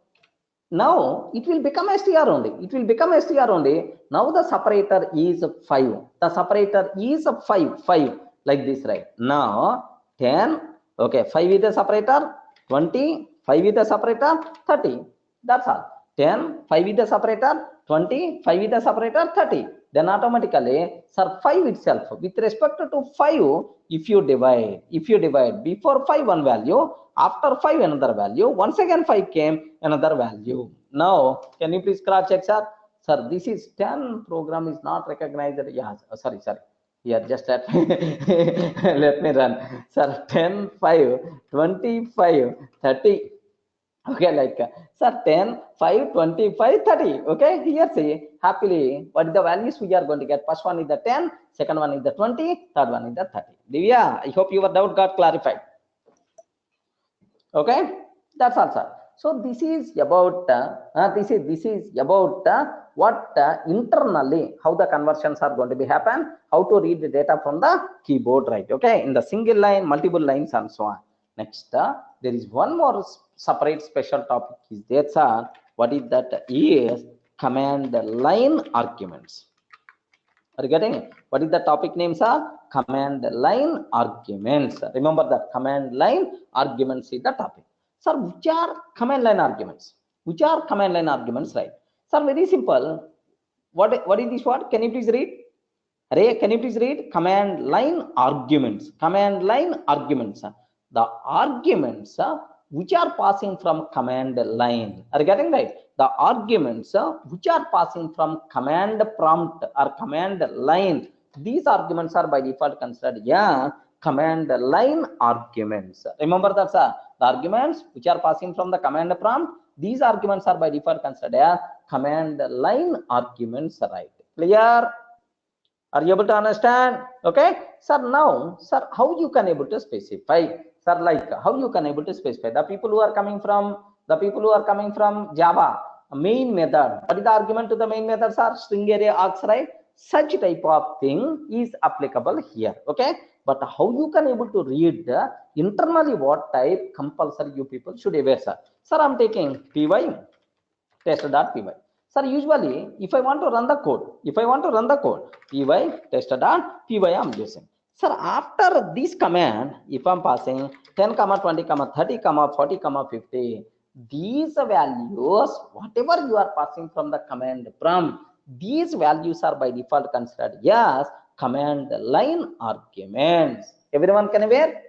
Now it will become str only. Now the separator is 5. The separator is 5 like this, right? Now 10. Okay, 5 is the separator. 20. 5 is the separator. 30. That's all. 10, 5 is the separator, 20, 5 is the separator, 30. Then automatically, sir, 5 itself, with respect to 5, if you divide before 5 one value, after 5 another value, once again 5 came, another value. Now, can you please cross check, sir? Sir, this is 10 program is not recognized. Yeah, sorry. Yeah, just let me run. Sir, 10, 5, 25, 30. Okay, like, sir, 10, 5, 25, 30. Okay, here see, happily, what is the values we are going to get? First one is the 10, second one is the 20, third one is the 30. Divya, I hope your doubt got clarified. Okay, that's all, sir. So this is about what internally how the conversions are going to be happen, how to read the data from the keyboard, right? Okay, in the single line, multiple lines, and so on. Next, there is one more separate special topic is there, sir. What is that? Is command line arguments. Are you getting it? What is the topic name, sir? Command line arguments. Remember that command line arguments is the topic. Sir, which are command line arguments? Right? Sir, very simple. What is this word? Can you please read? Ray, can you please read? Command line arguments. The arguments which are passing from command line. Are you getting right? The arguments which are passing from command prompt or command line. These arguments are by default considered command line arguments. Remember that, sir. The arguments which are passing from the command prompt. These arguments are by default considered command line arguments. Right? Clear? Are you able to understand? Okay, sir. Now, sir, how you can able to specify? Sir, like how you can able to specify the people who are coming from Java main method. What is the argument to the main method, sir? String array args, right? Such type of thing is applicable here. Okay, but how you can able to read internally what type compulsory you people should aware, sir? Sir, I'm taking py test.py. Sir, usually, if I want to run the code, py test.py I'm using. Sir, after this command, if I'm passing 10, 20, 30, 40, 50, these values, whatever you are passing from the command prompt, these values are by default considered as command line arguments. Everyone can aware?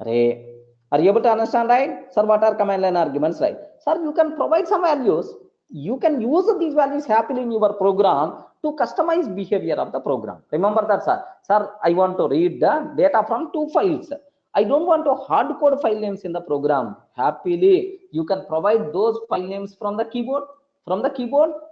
Are you able to understand, right? Sir, what are command line arguments, right? Sir, you can provide some values. You can use these values happily in your program to customize behavior of the program. Remember that, sir. Sir, I want to read the data from 2 files. I don't want to hard code file names in the program. Happily, you can provide those file names from the keyboard.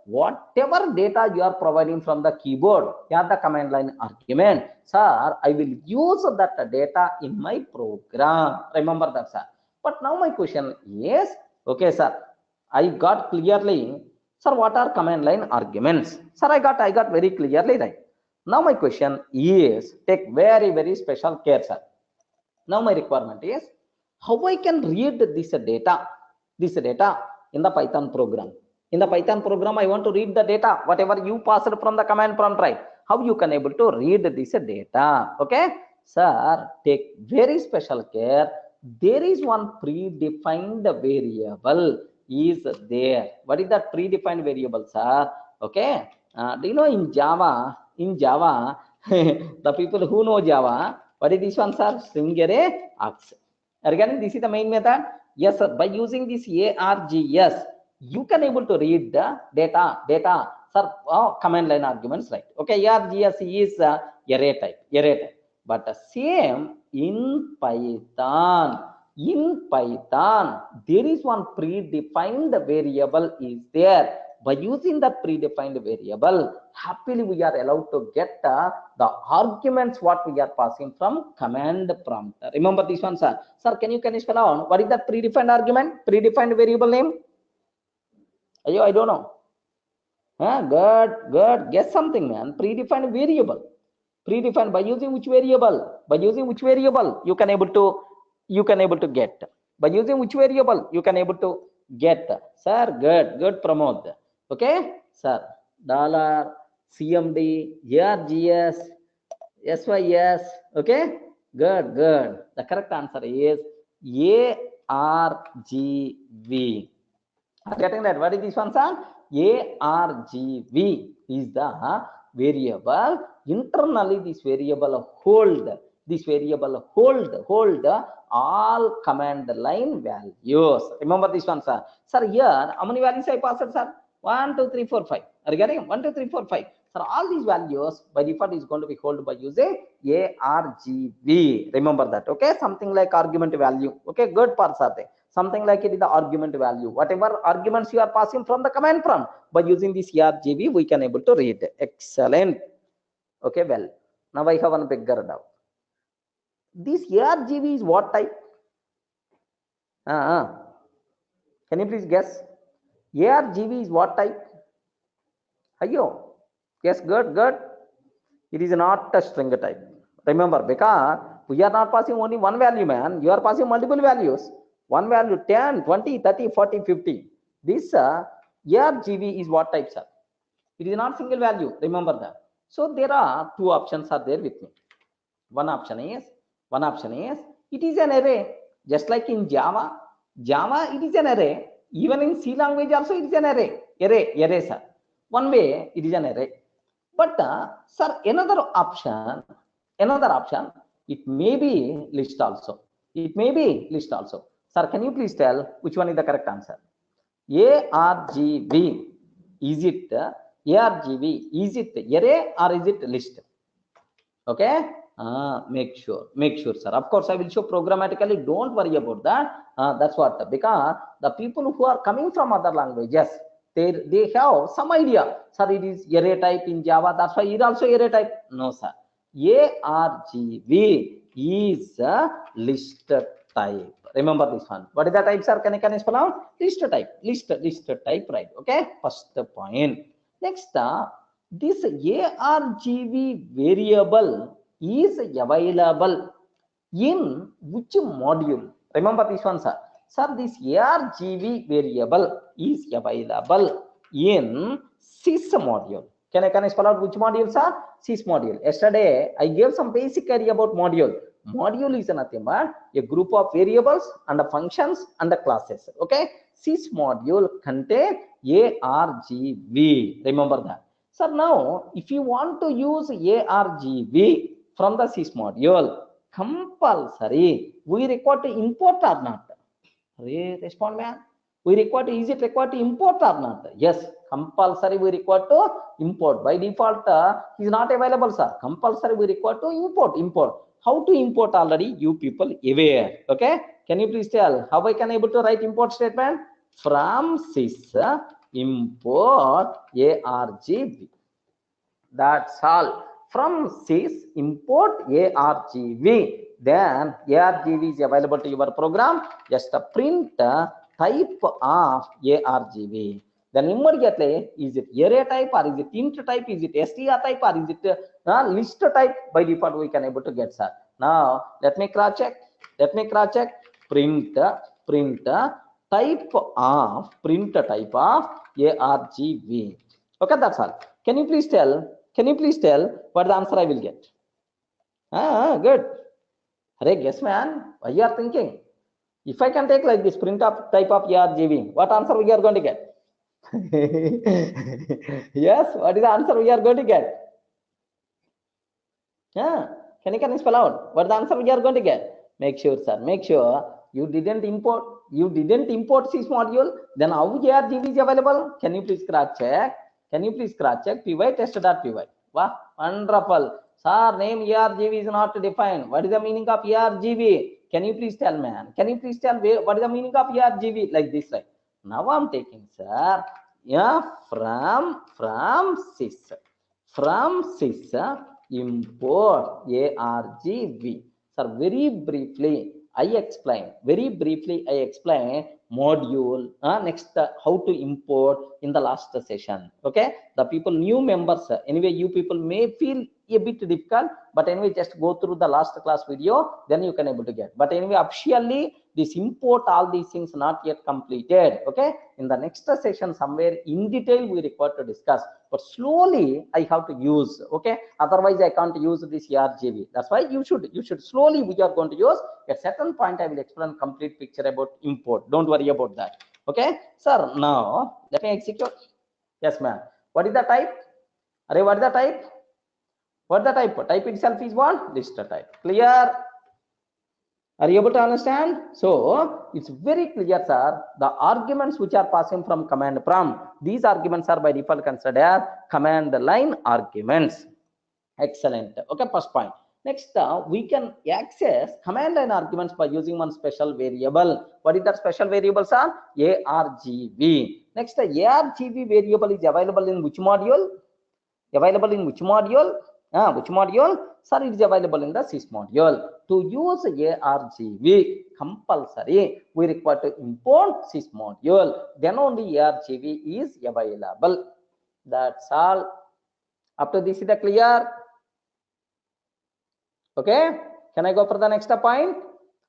Whatever data you are providing from the keyboard, here the command line argument. Sir, I will use that data in my program. Remember that, sir. But now my question is, okay, sir, I got clearly, sir, what are command line arguments? Sir, I got very clearly, right? Now my question is, take very special care, sir. Now my requirement is, how I can read this data in the Python program. In the Python program, I want to read the data, whatever you passed from the command prompt, right? How you can able to read this data? Okay, sir, take very special care. There is one predefined variable is there. What is that predefined variable, sir? Okay, do you know in Java, the people who know Java, what is this one, sir? String array args. Regarding this is the main method. Yes, sir. By using this args, you can able to read the data, sir. Command line arguments, right? Okay, args is array type. But same in Python. In Python, there is one predefined variable is there. By using that predefined variable, happily we are allowed to get the arguments what we are passing from command prompt. Remember this one, sir. Sir, can you spell out what is that predefined argument? Predefined variable name? Ayo, I don't know. Good. Guess something, man. Predefined variable. Predefined by using which variable? By using which variable you can able to get? By using which variable you can able to get? Sir, good Pramod. Okay, sir. $CMD args sys. Okay, good. The correct answer is argv. Getting that? What is this one, sir? argv is the variable. Internally, this variable hold all command line values. Remember this one, sir. Sir, here how many values I passed, sir? 1, 2, 3, 4, 5. Are you getting 1, 2, 3, 4, 5? Sir, all these values by default is going to be held by using argv. Remember that. Okay, something like argument value. Okay, good parts are there. Something like it is the argument value. Whatever arguments you are passing from the command prompt, by using this argv, we can able to read. Excellent. Okay, well, now I have one bigger doubt. This argv is what type? Can you please guess? argv is what type? Ayo. Yes, good. It is not a string type. Remember, because we are not passing only one value, man. You are passing multiple values. One value, 10, 20, 30, 40, 50. This argv is what type, sir? It is not single value. Remember that. So there are two options are there with me. One option is it is an array. Just like in Java, it is an array. Even in C language also it is an array. Array, sir. One way it is an array. But sir, another option, it may be list also. Sir, can you please tell which one is the correct answer? argv, is it argv, is it array or is it list? Okay, make sure, sir. Of course, I will show programmatically. Don't worry about that. That's what, because the people who are coming from other languages, they have some idea. Sir, it is array type in Java. That's why it also array type. No, sir. argv is a list type. Remember this one. What is the type, sir? Can you spell out? List type. List type, right? Okay. First point. Next, this argv variable is available in which module? Remember this one, sir. Sir, this argv variable is available in sys module. Can I spell out which module, sir? Sys module. Yesterday, I gave some basic idea about module. Module is nothing but a group of variables and the functions and the classes. Okay, sys module contain argv. Remember that. So now, if you want to use argv from the sys module, compulsory we require to import or not? Respond, man. We require to, is it required to import or not? Yes, compulsory we require to import. By default, is not available, sir. Compulsory we require to import. How to import already you people aware. Okay, can you please tell how I can able to write import statement? From sys import argv. That's all. From sys import argv. Then argv is available to your program. Just print type of argv. Then immediately, is it array type or is it int type? Is it str type or is it list type? By default, we can able to get, sir. Now let me cross check. Print type of argv. Okay, that's all. Can you please tell what the answer I will get? Good. Hare, guess, man. Why you are thinking? If I can take like this, print up type of argv, what answer we are going to get? Yes, what is the answer we are going to get? Can you spell out what the answer we are going to get? Make sure, sir. Make sure you didn't import sys module. Then how argv is available? Can you please cross check? Py test.py. Wow, wonderful. Sir, name argv is not defined. What is the meaning of argv? Can you please tell, man? Can you please tell what is the meaning of argv? Like this, right? Now I'm taking, sir. Yeah, from sys. Import argv. Sir, very briefly I explain module. Next, how to import in the last session. Okay, the people new members, anyway, you people may feel a bit difficult, but anyway, just go through the last class video, then you can able to get. But anyway, officially this import, all these things not yet completed. Okay, in the next session somewhere in detail we require to discuss, but slowly I have to use. Okay, otherwise I can't use this argv. That's why you should slowly we are going to use. At certain point I will explain complete picture about import. Don't worry about that. Okay, sir, now let me execute. Yes, ma'am. What is the type? Array, what is the type? What the type? Type itself is what? List type. Clear? Are you able to understand? So it's very clear, sir. The arguments which are passing from command prompt, these arguments are by default considered command line arguments. Excellent. Okay, first point. Next, we can access command line arguments by using one special variable. What is that special variable, sir? argv. Next, argv variable is available in which module? Which module? Sir, it is available in the sys module. To use argv compulsory, we require to import sys module. Then only argv is available. That's all. Up to this is the clear? Okay. Can I go for the next point?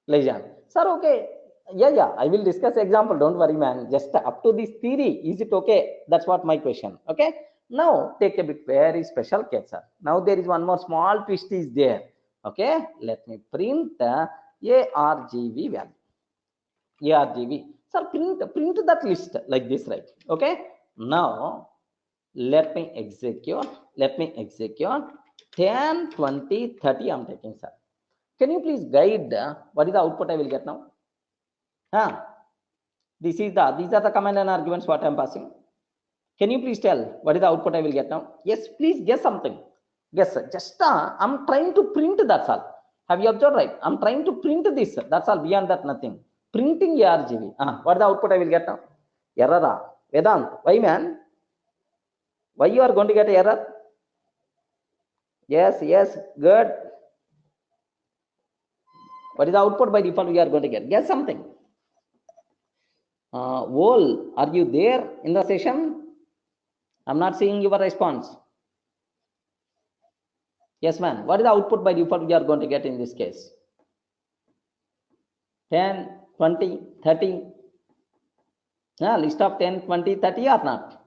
Legend. Sir, okay. Yeah. I will discuss example. Don't worry, man. Just up to this theory. Is it okay? That's what my question. Okay. Now take a bit very special case, sir. Now there is one more small twist is there. Okay, let me print the argv value. Argv. Sir, print that list like this, right? Okay. Now let me execute. 10, 20, 30. I'm taking, sir. Can you please guide what is the output I will get now? These are the command and arguments what I'm passing. Can you please tell what is the output I will get now? Yes, please guess something. Guess, sir. Just I'm trying to print, that's all. Have you observed, right? I'm trying to print this. That's all. Beyond that, nothing. Printing argv. What is the output I will get now? Error. Vedant. Why, man? Why you are going to get error? Yes. Good. What is the output by default we are going to get? Guess something. Wall, are you there in the session? I'm not seeing your response. Yes, ma'am. What is the output by default we are going to get in this case? 10, 20, 30. List of 10, 20, 30 or not?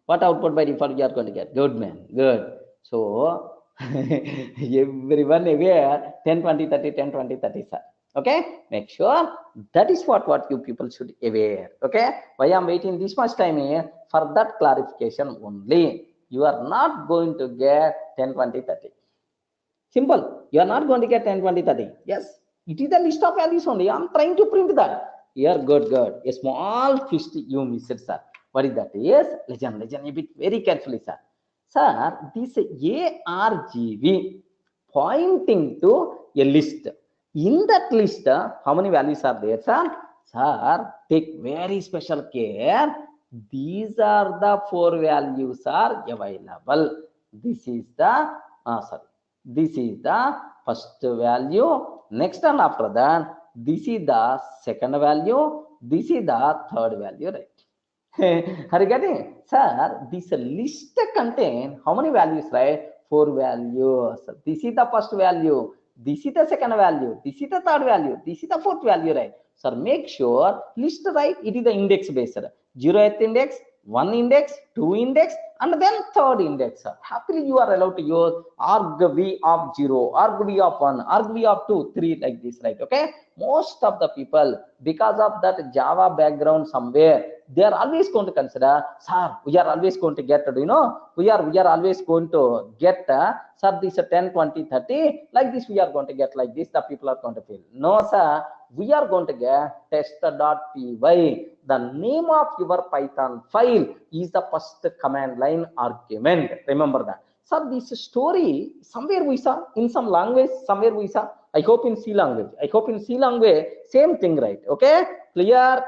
What output by default you are going to get? Good, man. Good. So, everyone aware 10, 20, 30, 10, 20, 30, sir. Okay? Make sure that is what you people should aware. Okay? Why I'm waiting this much time here? For that clarification only. You are not going to get 10, 20, 30. Simple. You are not going to get 10, 20, 30. Yes. It is the list of values only. I'm trying to print that. Here, good. A small twist you missed, sir. What is that? Yes, legend a bit very carefully, sir. Sir, this ARGV pointing to a list. In that list, how many values are there, sir? Sir, take very special care. These are the 4 values are available. This is the this is the first value. Next and after that, this is the second value. This is the third value, right? Are you getting? Sir, this list contain how many values, right? 4 values. This is the first value. This is the second value. This is the third value. This is the fourth value, right? Sir, make sure list right. It is the index based. 0th index, 1 index, 2 index, and then third index. Happily, you are allowed to use argv of 0, argv of 1, argv of 2, 3 like this, right? Okay. Most of the people, because of that Java background somewhere, they are always going to consider, sir, we are always going to get, we are always going to get, sir, this 10, 20, 30, like this we are going to get like this, the people are going to feel. No, sir, we are going to get test.py. The name of your Python file is the first command line argument. Remember that. Sir, this story, somewhere we saw, in some language, somewhere we saw, I hope in C language. I hope in C language, same thing, right? Okay, clear?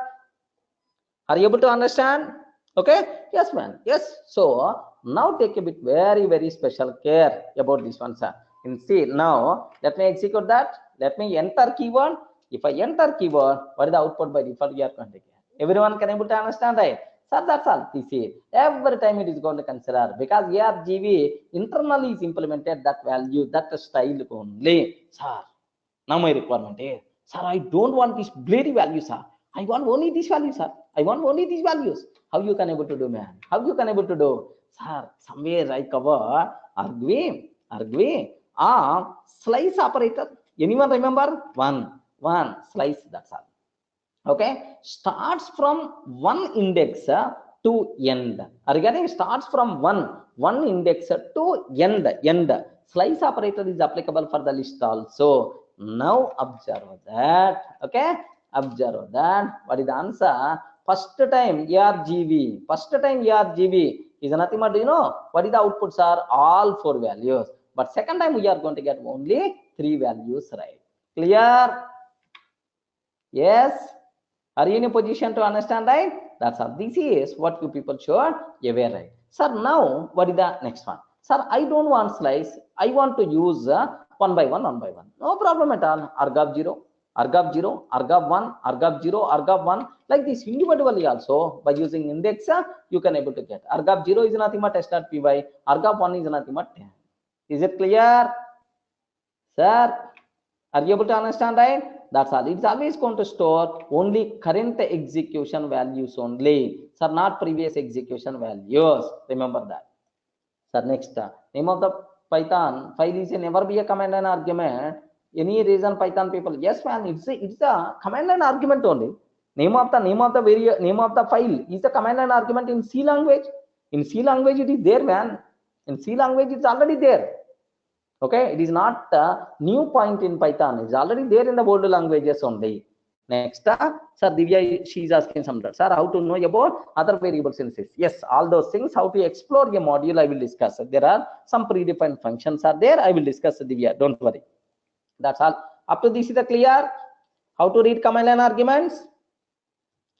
Are you able to understand? Okay, yes, man. Yes. So now take a bit very special care about this one, sir. In C, now let me execute that. Let me enter keyword. If I enter keyword, what is the output by default you are going to get? Everyone can able to understand, right? Sir, that's all. This is every time it is going to consider, because ARGV internally is implemented that value, that style only. Sir, now my requirement is, sir, I don't want this bloody value, sir. I want only this value, sir. I want only these values. How you can able to do, man? How you can able to do? Sir, somewhere I cover argv, slice operator. Anyone remember? One slice, that's all. Okay, starts from one index to end. Regarding starts from one index to end. Slice operator is applicable for the list also. Now observe that. Okay, observe that. What is the answer? First time ARGV is nothing but, what is the outputs are? All 4 values. But second time we are going to get only 3 values, right? Clear? Yes. Are you in a position to understand, right? That's all. This is what you people should aware, right? Sir, now what is the next one? Sir, I don't want slice. I want to use one by one. No problem at all. Argv 0, Argv 0, Argv 1, Argv 0, Argv 1. Like this individually also, by using index, you can able to get. Argv 0 is nothing but test.py. Argv 1 is nothing but 10. Is it clear? Sir, are you able to understand, right? That's all. It's always going to store only current execution values only. Sir, not previous execution values. Remember that. Sir, next, name of the Python file is never be a command line argument. Any reason Python people? Yes, man. It's a command line argument only. Name of the file is a command line argument in C language. In C language, it is there, man. In C language, it's already there. Okay, it is not a new point in Python. It's already there in the old languages only. Next, sir, Divya, she is asking some, sir, how to know about other variables in C? Yes, all those things, how to explore a module, I will discuss. There are some predefined functions are there. I will discuss, Divya. Don't worry. That's all. Up to this is clear. How to read command line arguments?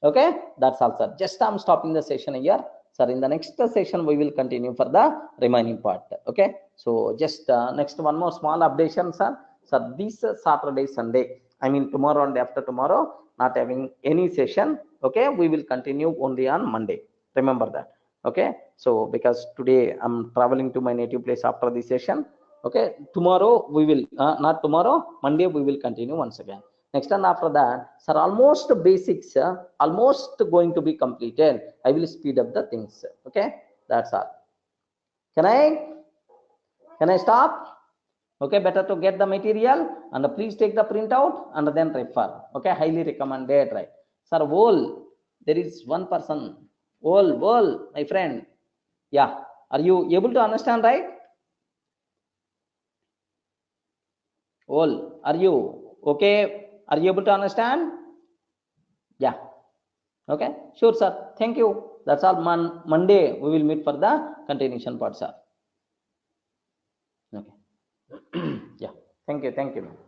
Okay, that's all, sir. Just I'm stopping the session here. Sir, in the next session, we will continue for the remaining part. Okay, so just next one more small updation, sir. Sir, this Saturday, Sunday, I mean tomorrow and after tomorrow, not having any session. Okay, we will continue only on Monday. Remember that. Okay, so because today I'm traveling to my native place after the session. Okay, tomorrow we will, not tomorrow, Monday we will continue once again. Next and after that, sir, almost basics, almost going to be completed. I will speed up the things. Okay, that's all. Can I stop? Okay, better to get the material and please take the printout and then refer. Okay, highly recommended, right? Sir, whole, there is one person. Whole, my friend. Yeah, are you able to understand, right? Whole, are you okay? Are you able to understand? Yeah. Okay, sure, sir. Thank you. That's all. Monday we will meet for the continuation part, sir. Okay. Yeah. Thank you. Thank you.